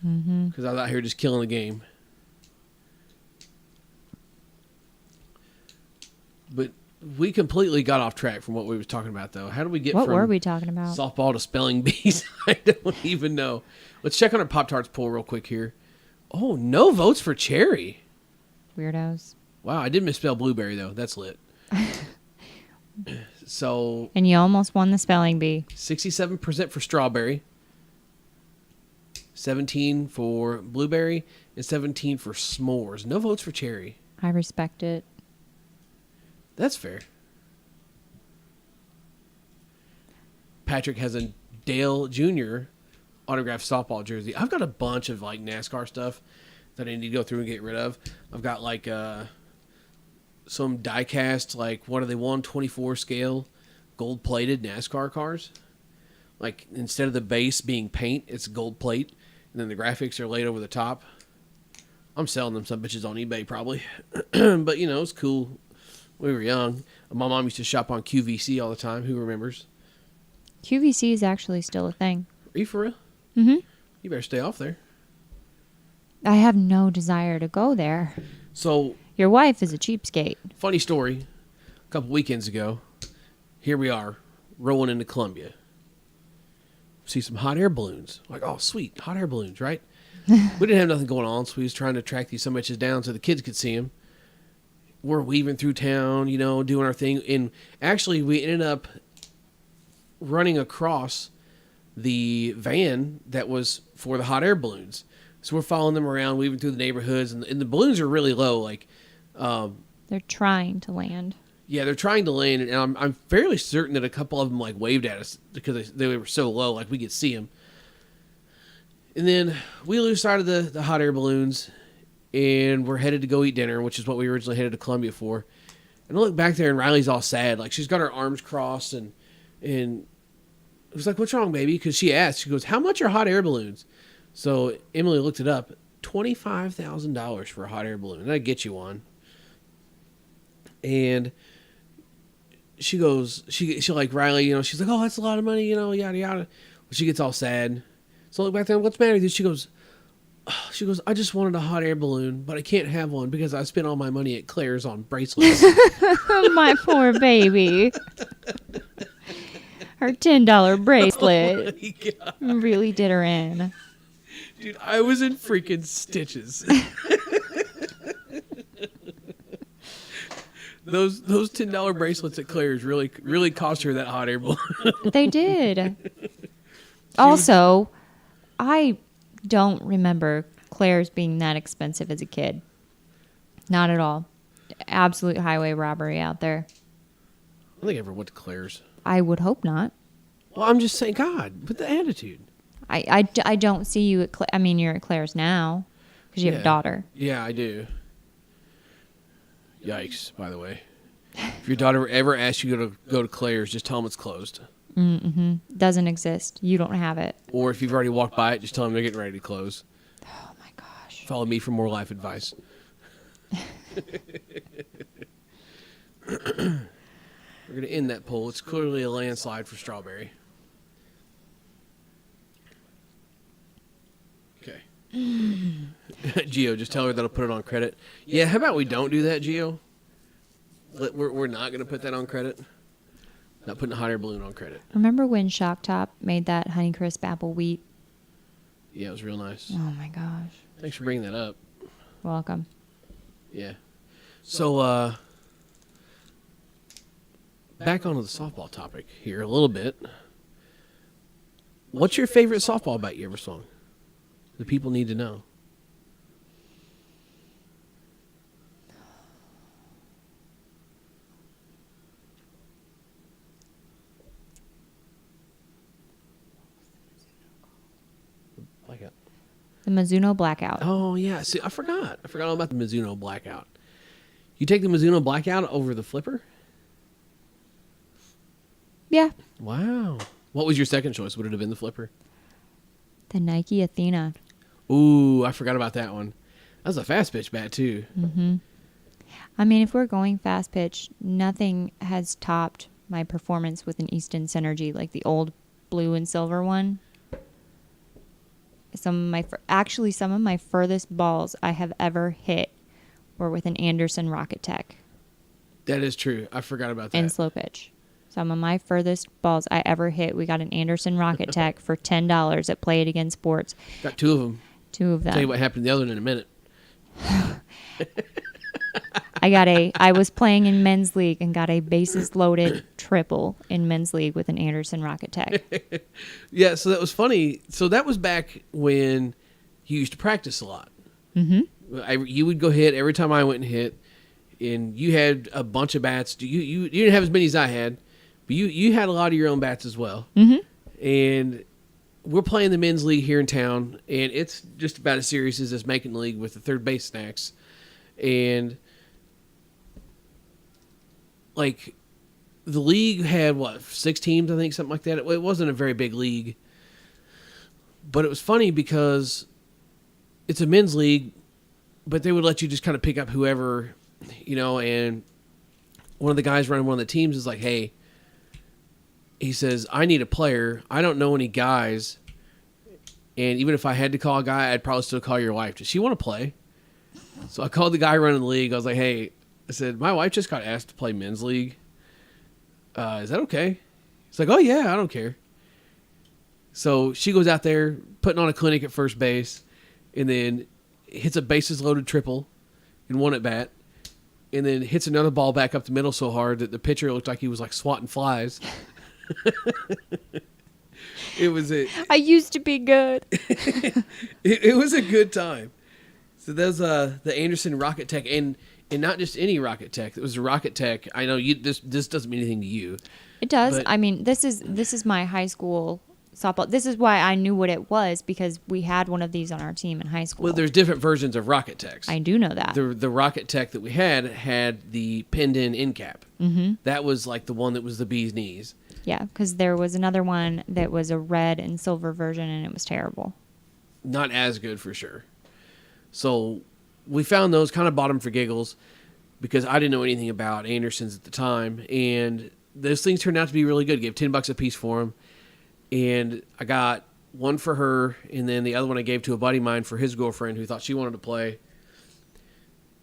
Because I was out here just killing the game. But we completely got off track from what we was talking about, though. How do we get What from were we talking about? softball to spelling bees? I don't even know. Let's check on our Pop-Tarts poll real quick here. Oh, no votes for cherry. Weirdos. Wow, I did misspell blueberry, though. That's lit. So, And you almost won the spelling bee. 67% for strawberry, 17 for blueberry, and 17 for s'mores. No votes for cherry. I respect it. That's fair. Patrick has a Dale Jr. autographed softball jersey. I've got a bunch of like NASCAR stuff that I need to go through and get rid of. I've got like some die-cast, like what are they, 1/24 scale gold-plated NASCAR cars. Like instead of the base being paint, it's gold plate, and then the graphics are laid over the top. I'm selling them some bitches on eBay probably, but you know it's cool. We were young. My mom used to shop on QVC all the time. Who remembers? QVC is actually still a thing. Are you for real? Mm-hmm. You better stay off there. I have no desire to go there. So, Your wife is a cheapskate. funny story. A couple weekends ago, here we are, rolling into Columbia. See some hot air balloons. Like, oh, sweet, hot air balloons, right? We didn't have nothing going on, so we was trying to track these some bitches down so the kids could see them. We're weaving through town, you know, doing our thing. And actually, we ended up running across the van that was for the hot air balloons. So we're following them around, weaving through the neighborhoods. And the balloons are really low. Like, They're trying to land. yeah, they're trying to land. And I'm fairly certain that a couple of them, like, waved at us because they were so low, like, we could see them. And then we lose sight of the hot air balloons. And we're headed to go eat dinner, which is what we originally headed to Columbia for. And I look back there, and Riley's all sad. Like, she's got her arms crossed, and it was like, what's wrong, baby? Because she asked. She goes, how much are hot air balloons? So Emily looked it up. $25,000 for a hot air balloon. And I get you one. And she goes, she like, Riley, you know, she's like, oh, that's a lot of money, you know, yada, yada. Well, she gets all sad. So I look back there, what's the matter with you? She goes, I just wanted a hot air balloon, but I can't have one because I spent all my money at Claire's on bracelets. My poor baby. Her $10 bracelet Oh my God. really did her in. Dude, I was in freaking stitches. Those $10 bracelets at Claire's really cost her that hot air balloon. They did. Also, I don't remember Claire's being that expensive as a kid. Not at all. Absolute highway robbery out there. I don't think I ever went to Claire's. I would hope not. Well, I'm just saying, God, with the attitude. I don't see you at I mean, you're at Claire's now because you have a daughter. Yeah, I do. Yikes, by the way. If your daughter ever asks you to go to Claire's, just tell them it's closed. Mm-hmm. Doesn't exist. You don't have it. Or if you've already walked by it, just tell them they're getting ready to close. Oh, my gosh. Follow me for more life advice. We're going to end that poll. It's clearly a landslide for strawberry. Okay. Gio, just tell her that I'll put it on credit. Yeah, how about we don't do that, Gio? We're not going to put that on credit. Not putting a hot air balloon on credit. Remember when Shock Top made that Honeycrisp apple wheat? Yeah, it was real nice. Oh, my gosh. Thanks for bringing that up. Welcome. Yeah. So, back onto the softball topic here a little bit. What's your favorite softball About You Ever song? The people need to know. Blackout. The Mizuno Blackout. Oh, yeah. See, I forgot. I forgot all about the Mizuno Blackout. You take the Mizuno Blackout over the flipper? Yeah. Wow. What was your second choice? Would it have been the flipper? The Nike Athena. Ooh, I forgot about that one. That was a fast pitch bat, too. Mm-hmm. I mean, if we're going fast pitch, nothing has topped my performance with an Easton Synergy, like the old blue and silver one. Some of my furthest balls I have ever hit were with an Anderson Rocket Tech. That is true. I forgot about that. In slow pitch. Some of my furthest balls I ever hit, we got an Anderson Rocket Tech for $10 at Play It Again Sports. Got two of them. Two of them. Tell you what happened to the other one in a minute. I was playing in men's league and got a bases loaded triple in men's league with an Anderson Rocket Tech. Yeah, so that was funny. So that was back when you used to practice a lot. Mm-hmm. You would go hit every time I went and hit, and you had a bunch of bats. You didn't have as many as I had, but you had a lot of your own bats as well. Mm-hmm. And we're playing the men's league here in town, and it's just about as serious as making the league with the third base snacks. And like the league had 6 teams, I think, something like that. It wasn't a very big league, but it was funny because it's a men's league, but they would let you just kind of pick up whoever, and one of the guys running one of the teams is like, hey, he says, I need a player. I don't know any guys. And even if I had to call a guy, I'd probably still call your wife. Does she want to play? So I called the guy running the league. I was like, hey, I said, my wife just got asked to play men's league. Is that okay? He's like, oh, yeah, I don't care. So she goes out there putting on a clinic at first base and then hits a bases loaded triple in one at bat and then hits another ball back up the middle so hard that the pitcher looked like he was like swatting flies. I used to be good. it was a good time. So there's the Anderson Rocket Tech, and not just any Rocket Tech. It was a Rocket Tech. I know this doesn't mean anything to you. It does. I mean, this is my high school softball. This is why I knew what it was, because we had one of these on our team in high school. Well, there's different versions of Rocket Techs. I do know that. The Rocket Tech that we had the pinned-in end cap. Mm-hmm. That was like the one that was the bee's knees. Yeah, because there was another one that was a red and silver version, and it was terrible. Not as good for sure. So we found those, kind of bought them for giggles, because I didn't know anything about Andersons at the time, and those things turned out to be really good. Gave $10 a piece for them, and I got one for her, and then the other one I gave to a buddy of mine for his girlfriend who thought she wanted to play.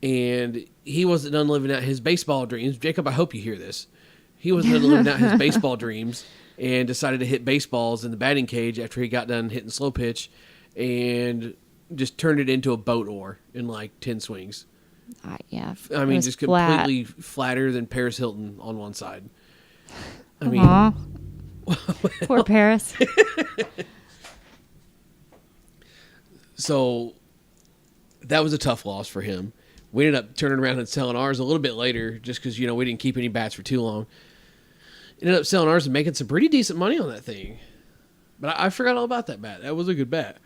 And he wasn't done living out his baseball dreams. Jacob, I hope you hear this. He wasn't done living out his baseball dreams and decided to hit baseballs in the batting cage after he got done hitting slow pitch and just turned it into a boat oar in like 10 swings. Yeah. I mean, just completely flatter than Paris Hilton on one side. I mean, poor Paris. So that was a tough loss for him. We ended up turning around and selling ours a little bit later just because, we didn't keep any bats for too long. Ended up selling ours and making some pretty decent money on that thing. But I forgot all about that bat. That was a good bat.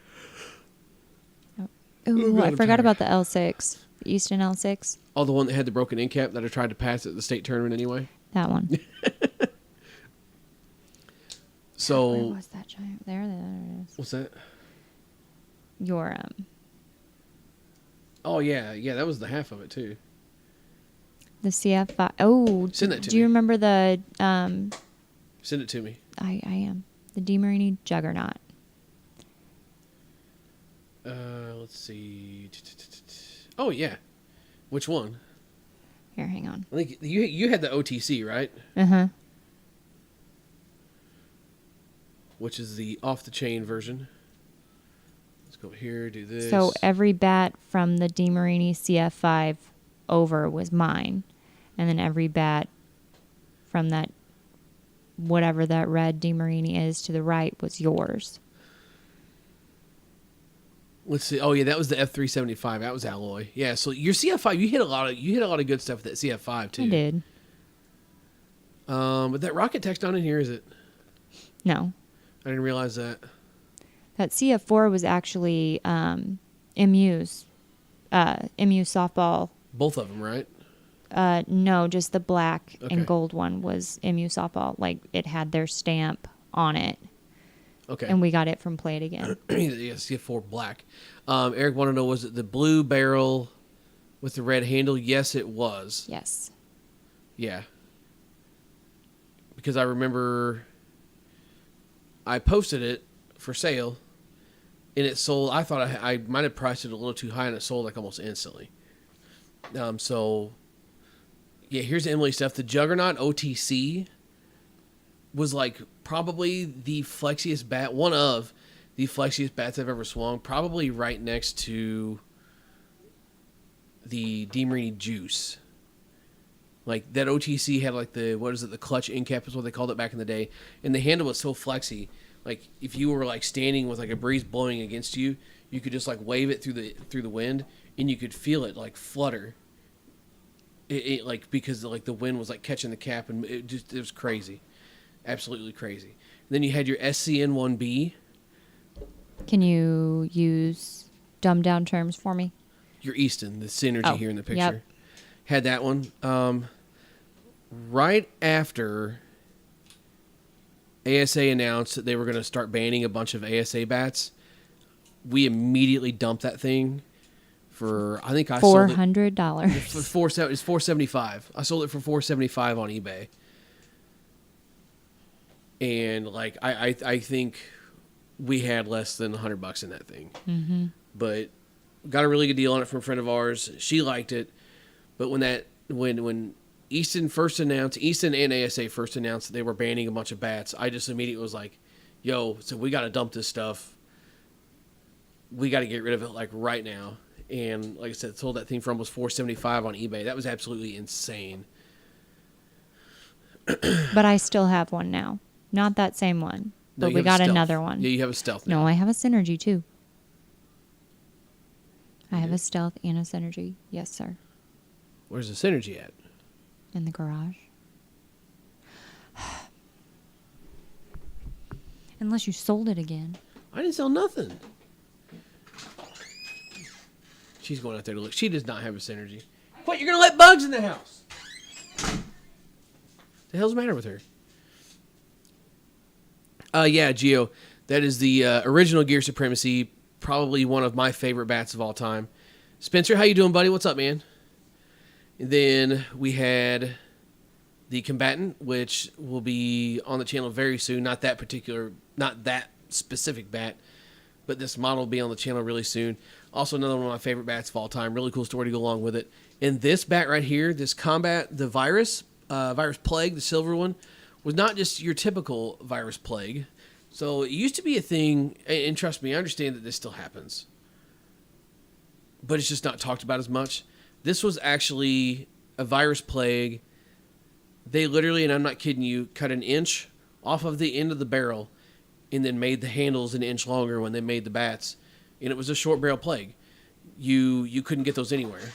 Ooh, I forgot about the L6. The Easton L6. Oh, the one that had the broken end cap that I tried to pass at the state tournament anyway? That one. So where was that giant? There it is. What's that? Your Oh yeah, that was the half of it too. The CF5. Oh, send that to me. Do you remember the? Send it to me. I am the DeMarini Juggernaut. Let's see. Oh yeah, which one? Here, hang on. I think you had the OTC, right? Which is the off the chain version. Let's go here, do this. So every bat from the DeMarini CF5 over was mine. And then every bat from that, whatever that red DeMarini is to the right, was yours. Let's see. Oh yeah, that was the F375. That was alloy. Yeah. So your CF5, you hit a lot of good stuff with that CF5 too. I did. But that Rocket Tech's not in here, is it? No. I didn't realize that. That CF4 was actually MU's MU softball. Both of them, right? No, just the black and gold one was MU softball. Like, it had their stamp on it. Okay. And we got it from Play It Again. Yeah, CF4 black. Eric wanted to know, was it the blue barrel with the red handle? Yes, it was. Yes. Yeah. because I remember I posted it for sale, and it sold. I thought I might have priced it a little too high, and it sold like almost instantly. So, yeah, here's Emily stuff. The Juggernaut OTC was like probably the flexiest bat, one of the flexiest bats I've ever swung, probably right next to the DeMarini Juice. Like, that OTC had like the clutch end cap is what they called it back in the day, and the handle was so flexy. Like, if you were like standing with like a breeze blowing against you, you could just like wave it through the wind, and you could feel it like flutter. It like, because like the wind was like catching the cap, and it was crazy, absolutely crazy. And then you had your SCN1B. Can you use dumbed down terms for me? Your Easton, the Synergy here in the picture. Yep. Had that one. Right after ASA announced that they were going to start banning a bunch of ASA bats, we immediately dumped that thing for, I think I sold it $400. for it's $475. I sold it for $475 on eBay. And like I think we had less than $100 in that thing. Mm-hmm. But got a really good deal on it from a friend of ours. She liked it. But when Easton and ASA first announced that they were banning a bunch of bats, I just immediately was like, yo, so we got to dump this stuff. We got to get rid of it like right now. And like I said, sold that thing for almost $475 on eBay. That was absolutely insane. But I still have one now. Not that same one. No, But you we have a got Stealth. another one. Yeah, you have a Stealth now. No, I have a Synergy too. I have a Stealth and a Synergy. Yes, sir. Where's the Synergy at? In the garage. Unless you sold it again. I didn't sell nothing. She's going out there to look. She does not have a Synergy. What? You're going to let bugs in the house? The hell's the matter with her? Yeah, Gio. That is the original Gear Supremacy. Probably one of my favorite bats of all time. Spencer, how you doing, buddy? What's up, man? And then we had the Combatant, which will be on the channel very soon. Not that specific bat, but this model will be on the channel really soon. Also, another one of my favorite bats of all time. Really cool story to go along with it. And this bat right here, this Combat, the Virus Plague, the silver one, was not just your typical Virus Plague. So it used to be a thing, and trust me, I understand that this still happens, but it's just not talked about as much. This was actually a Virus Plague. They literally, and I'm not kidding you, cut an inch off of the end of the barrel and then made the handles an inch longer when they made the bats. And it was a short barrel plague. You couldn't get those anywhere.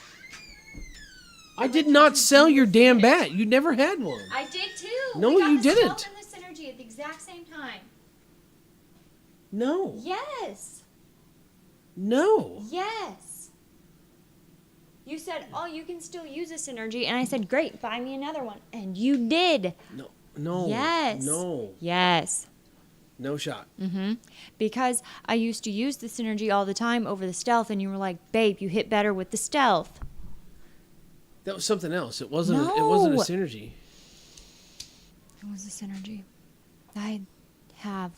I did not sell your damn bat. You never had one. I did too. No, you didn't. Stealth and the Synergy at the exact same time. No. Yes. No. Yes. You said, oh, you can still use a Synergy. And I said, great, buy me another one. And you did. No. No. Yes. No. Yes. No shot. Mm-hmm. Because I used to use the Synergy all the time over the Stealth, and you were like, babe, you hit better with the Stealth. That was something else. It wasn't. No. It wasn't a Synergy. It was a Synergy. I have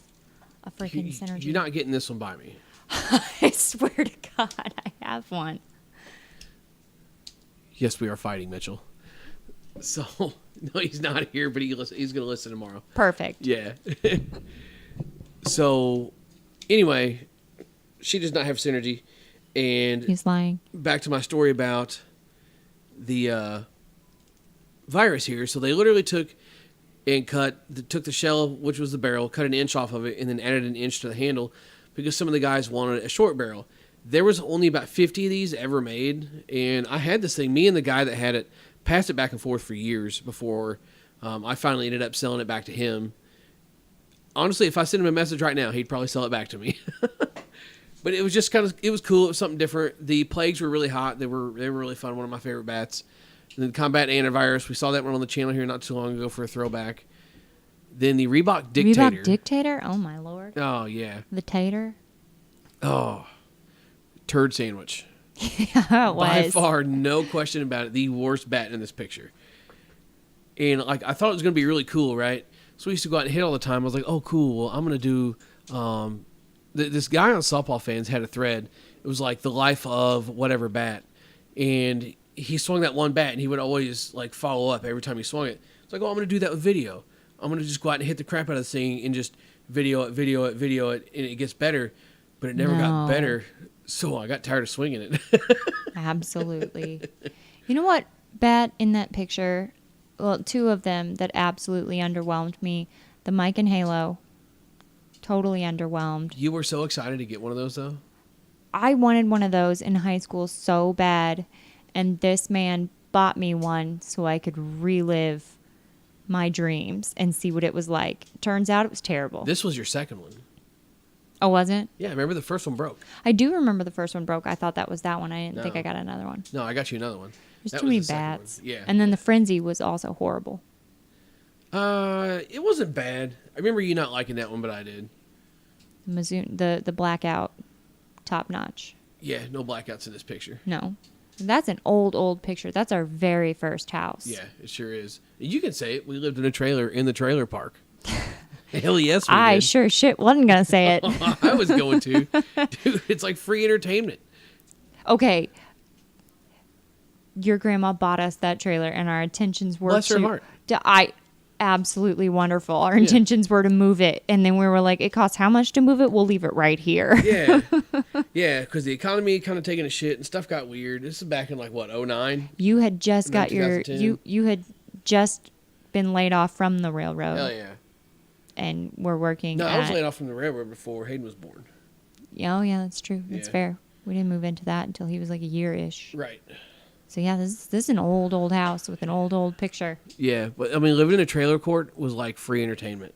a freaking Synergy. You're not getting this one by me. I swear to God, I have one. Yes, we are fighting, Mitchell. So, no, he's not here, but he's going to listen tomorrow. Perfect. Yeah. So, anyway, she does not have Synergy. And He's lying. back to my story about the virus here. So, they literally took the shell, which was the barrel, cut an inch off of it, and then added an inch to the handle because some of the guys wanted a short barrel. There was only about 50 of these ever made, and I had this thing. Me and the guy that had it passed it back and forth for years before I finally ended up selling it back to him. Honestly, if I sent him a message right now, he'd probably sell it back to me. But it was just it was cool. It was something different. The plagues were really hot. They were really fun. One of my favorite bats. And then Combat Antivirus. We saw that one on the channel here not too long ago for a throwback. Then the Reebok Dictator. Reebok Dictator? Oh, my Lord. Oh, yeah. The Tater? Oh. Turd sandwich. Yeah, it was. By far, no question about it, the worst bat in this picture. And like I thought it was going to be really cool, right? So we used to go out and hit all the time. I was like, oh, cool. Well, I'm going to do this guy on Softball Fans had a thread. It was like the life of whatever bat. And he swung that one bat, and he would always like follow up every time he swung it. It's like, oh, I'm going to do that with video. I'm going to just go out and hit the crap out of the thing and just video it, and it gets better. But it never got better, so I got tired of swinging it. Absolutely. You know what bat in that picture, well, two of them that absolutely underwhelmed me, the Mike and Halo, totally underwhelmed. You were so excited to get one of those, though? I wanted one of those in high school so bad, and this man bought me one so I could relive my dreams and see what it was like. Turns out it was terrible. This was your second one. Oh, wasn't? Yeah, remember the first one broke. I do remember the first one broke. I thought that was that one. I didn't think I got another one. No, I got you another one. There's That too was many the second bats. one. Yeah. And then the Frenzy was also horrible. It wasn't bad. I remember you not liking that one, but I did. The blackout, top notch. Yeah, no blackouts in this picture. No. That's an old picture. That's our very first house. Yeah, it sure is. You can say it. We lived in a trailer in the trailer park. Hell yes, we I did. sure shit wasn't going to say it. I was going to. Dude, it's like free entertainment. Okay. Your grandma bought us that trailer, and our intentions were Bless her heart. Absolutely wonderful. Our intentions were to move it, and then we were like, it costs how much to move it? We'll leave it right here. Yeah. Yeah, because the economy kind of taking a shit and stuff got weird. This is back in like, what, 09? You had just got your... 2010? You had just been laid off from the railroad. Hell yeah. And we're working No, at... I was laid off from the railroad before Hayden was born. Oh, yeah, that's true. That's Yeah. fair. We didn't move into that until he was like a year-ish. Right. So, yeah, this is an old house with an old picture. Yeah, but I mean, living in a trailer court was like free entertainment.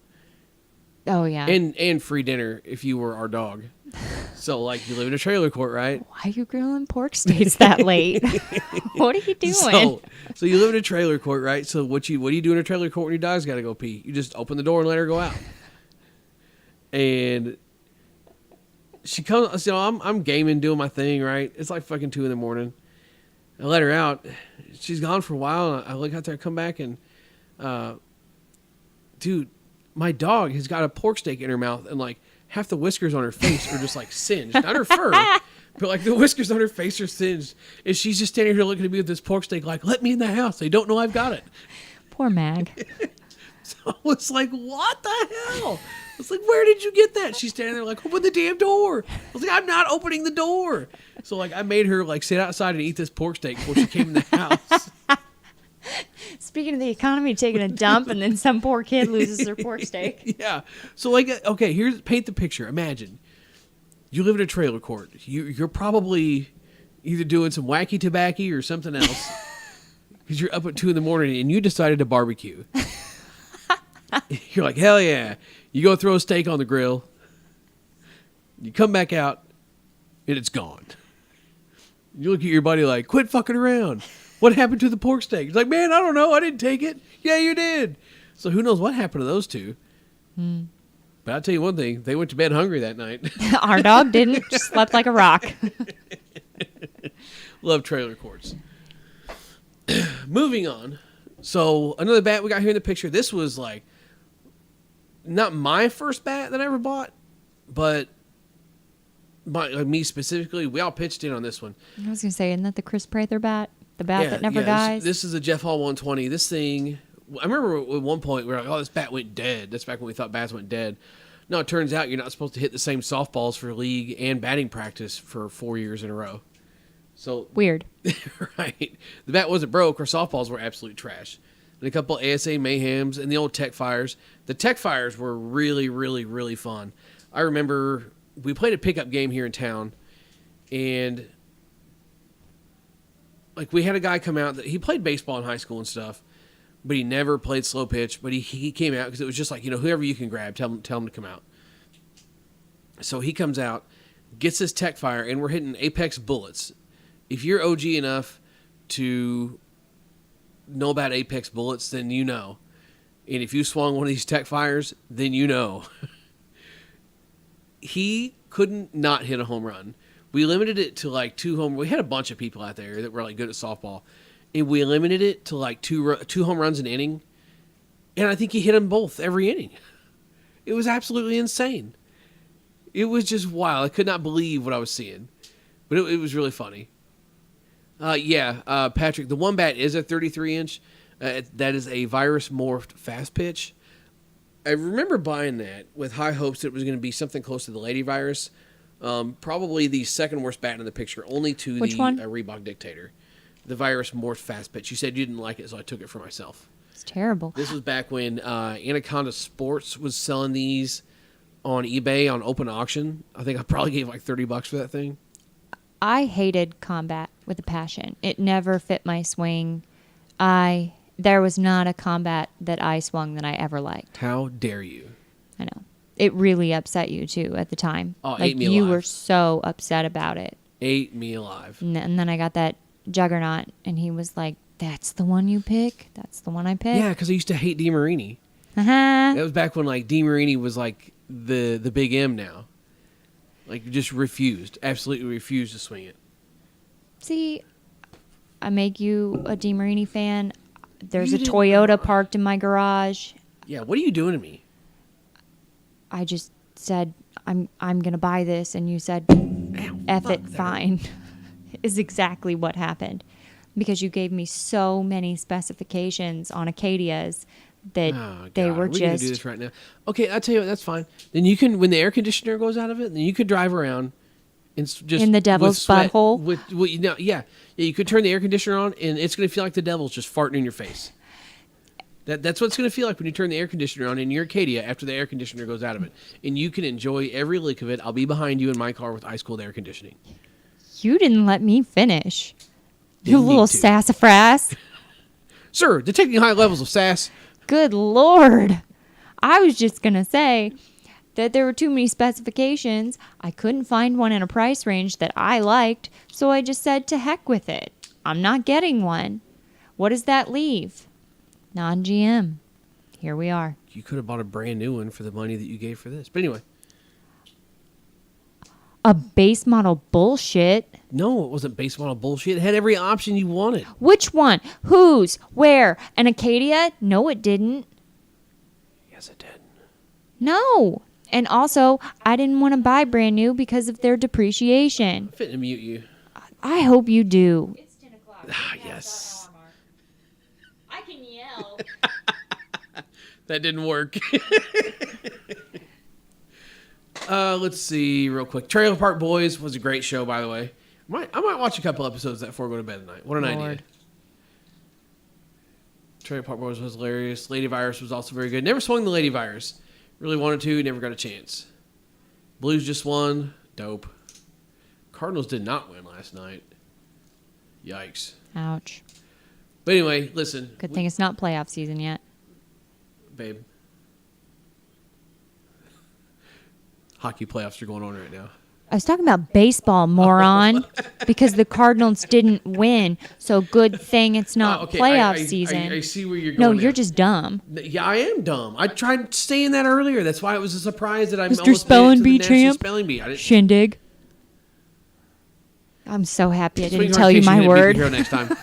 Oh, yeah. And free dinner if you were our dog. So, like, you live in a trailer court, right? Why are you grilling pork steaks that late? What are you doing? So you live in a trailer court, right? So what do you do in a trailer court when your dog's got to go pee? You just open the door and let her go out. And she comes, I'm gaming, doing my thing, right? It's like fucking 2 a.m. I let her out. She's gone for a while. And I look out there, come back, and dude, my dog has got a pork steak in her mouth, and like half the whiskers on her face are just like singed. Not her fur, but like the whiskers on her face are singed. And she's just standing here looking at me with this pork steak, like, let me in the house. They don't know I've got it. Poor Mag. So I was like, what the hell? I was like, where did you get that? She's standing there like, open the damn door. I was like, I'm not opening the door. So like I made her like sit outside and eat this pork steak before she came in the house. Speaking of the economy taking a dump, and then some poor kid loses their pork steak. Yeah. So like, okay, paint the picture. Imagine you live in a trailer court. You're probably either doing some wacky tobacco or something else because you're up at 2 a.m. and you decided to barbecue. You're like, hell yeah. You go throw a steak on the grill. You come back out, and it's gone. You look at your buddy like, quit fucking around. What happened to the pork steak? He's like, man, I don't know. I didn't take it. Yeah, you did. So who knows what happened to those two. But I'll tell you one thing. They went to bed hungry that night. Our dog didn't. Just slept like a rock. Love trailer courts. Moving on. So another bat we got here in the picture. This was like not my first bat that I ever bought, but me specifically. We all pitched in on this one. I was going to say, isn't that the Chris Prather bat? The bat that never dies? This is a Jeff Hall 120. This thing, I remember at one point we were like, oh, this bat went dead. That's back when we thought bats went dead. No, it turns out you're not supposed to hit the same softballs for league and batting practice for 4 years in a row. So Weird. Right. The bat wasn't broke. Our softballs were absolute trash. And a couple of ASA Mayhems and the old Tech Fires. The Tech Fires were really, really, really fun. I remember we played a pickup game here in town, and like we had a guy come out that he played baseball in high school and stuff, but he never played slow pitch. But he came out because it was just like, whoever you can grab, tell him to come out. So he comes out, gets his Tech Fire, and we're hitting Apex bullets. If you're OG enough to know about Apex bullets, then you know. And if you swung one of these Tech Fires, then you know. He couldn't not hit a home run. We limited it to like 2 home. We had a bunch of people out there that were like good at softball, and we limited it to like two home runs an inning. And I think he hit them both every inning. It was absolutely insane. It was just wild. I could not believe what I was seeing. But it was really funny. Patrick, the Wombat is a 33-inch. That is a virus-morphed fast pitch. I remember buying that with high hopes that it was going to be something close to the Lady Virus. Probably the second worst bat in the picture, only to Which the one? Reebok Dictator. The virus-morphed fast pitch. You said you didn't like it, so I took it for myself. It's terrible. This was back when Anaconda Sports was selling these on eBay on open auction. I think I probably gave like $30 for that thing. I hated combat with a passion. It never fit my swing. There was not a combat that I swung that I ever liked. How dare you? I know. It really upset you too at the time. Oh, like ate me you alive. were so upset about it. Ate me alive. And then I got that Juggernaut, and he was like, "That's the one you pick. That's the one I pick." Yeah, because I used to hate DeMarini. Uh-huh. That was back when like DeMarini was like the big M now. Like just absolutely refused to swing it. See, I make you a DeMarini fan. There's You a didn't- Toyota parked in my garage. Yeah, what are you doing to me? I just said, I'm going to buy this. And you said, F fuck it, that. fine, is exactly what happened. Because you gave me so many specifications on Acadias that Oh, they God, were are we gonna do just... this right now? Okay, I'll tell you what, that's fine. Then you can, when the air conditioner goes out of it, then you could drive around and just In the with devil's sweat, butthole? Yeah, you could turn the air conditioner on, and it's going to feel like the devil's just farting in your face. That's what it's going to feel like when you turn the air conditioner on in your Acadia after the air conditioner goes out of it, and you can enjoy every lick of it. I'll be behind you in my car with ice cold air conditioning. You didn't let me finish. You Didn't little need to. sassafras. Sir, detecting high levels of sass. Good Lord. I was just going to say that there were too many specifications. I couldn't find one in a price range that I liked, so I just said to heck with it. I'm not getting one. What does that leave? Non-GM. Here we are. You could have bought a brand new one for the money that you gave for this. But anyway, A base model bullshit. no, it wasn't base model bullshit. It had every option you wanted. Which one? Whose? Where? An Acadia? No, it didn't. Yes, it did. No. And also, I didn't want to buy brand new because of their depreciation. I'm fitting to mute you. I hope you do. It's 10 o'clock. Ah, yes. I can yell. That didn't work. Let's see real quick. Trailer Park Boys was a great show, by the way. I might watch a couple episodes of that before I go to bed tonight. What an idea. Lord. Trailer Park Boys was hilarious. Lady Virus was also very good. Never swung the Lady Virus. Really wanted to, never got a chance. Blues just won. Dope. Cardinals did not win last night. Yikes. Ouch. But anyway, listen. Good thing it's not playoff season yet. Babe. Hockey playoffs are going on right now. I was talking about baseball, moron, because the Cardinals didn't win. So good thing it's not Okay, playoff I season. see where you're No, going. you're now. just dumb. Yeah, I am dumb. I tried saying that earlier. That's why it was a surprise that I'm Mr. almost made it Spelling to Bee the National champ. Spelling Bee. I didn't. Shindig. I'm so happy I didn't Swing tell you hard, my Casey, hit BP word. Hero next time.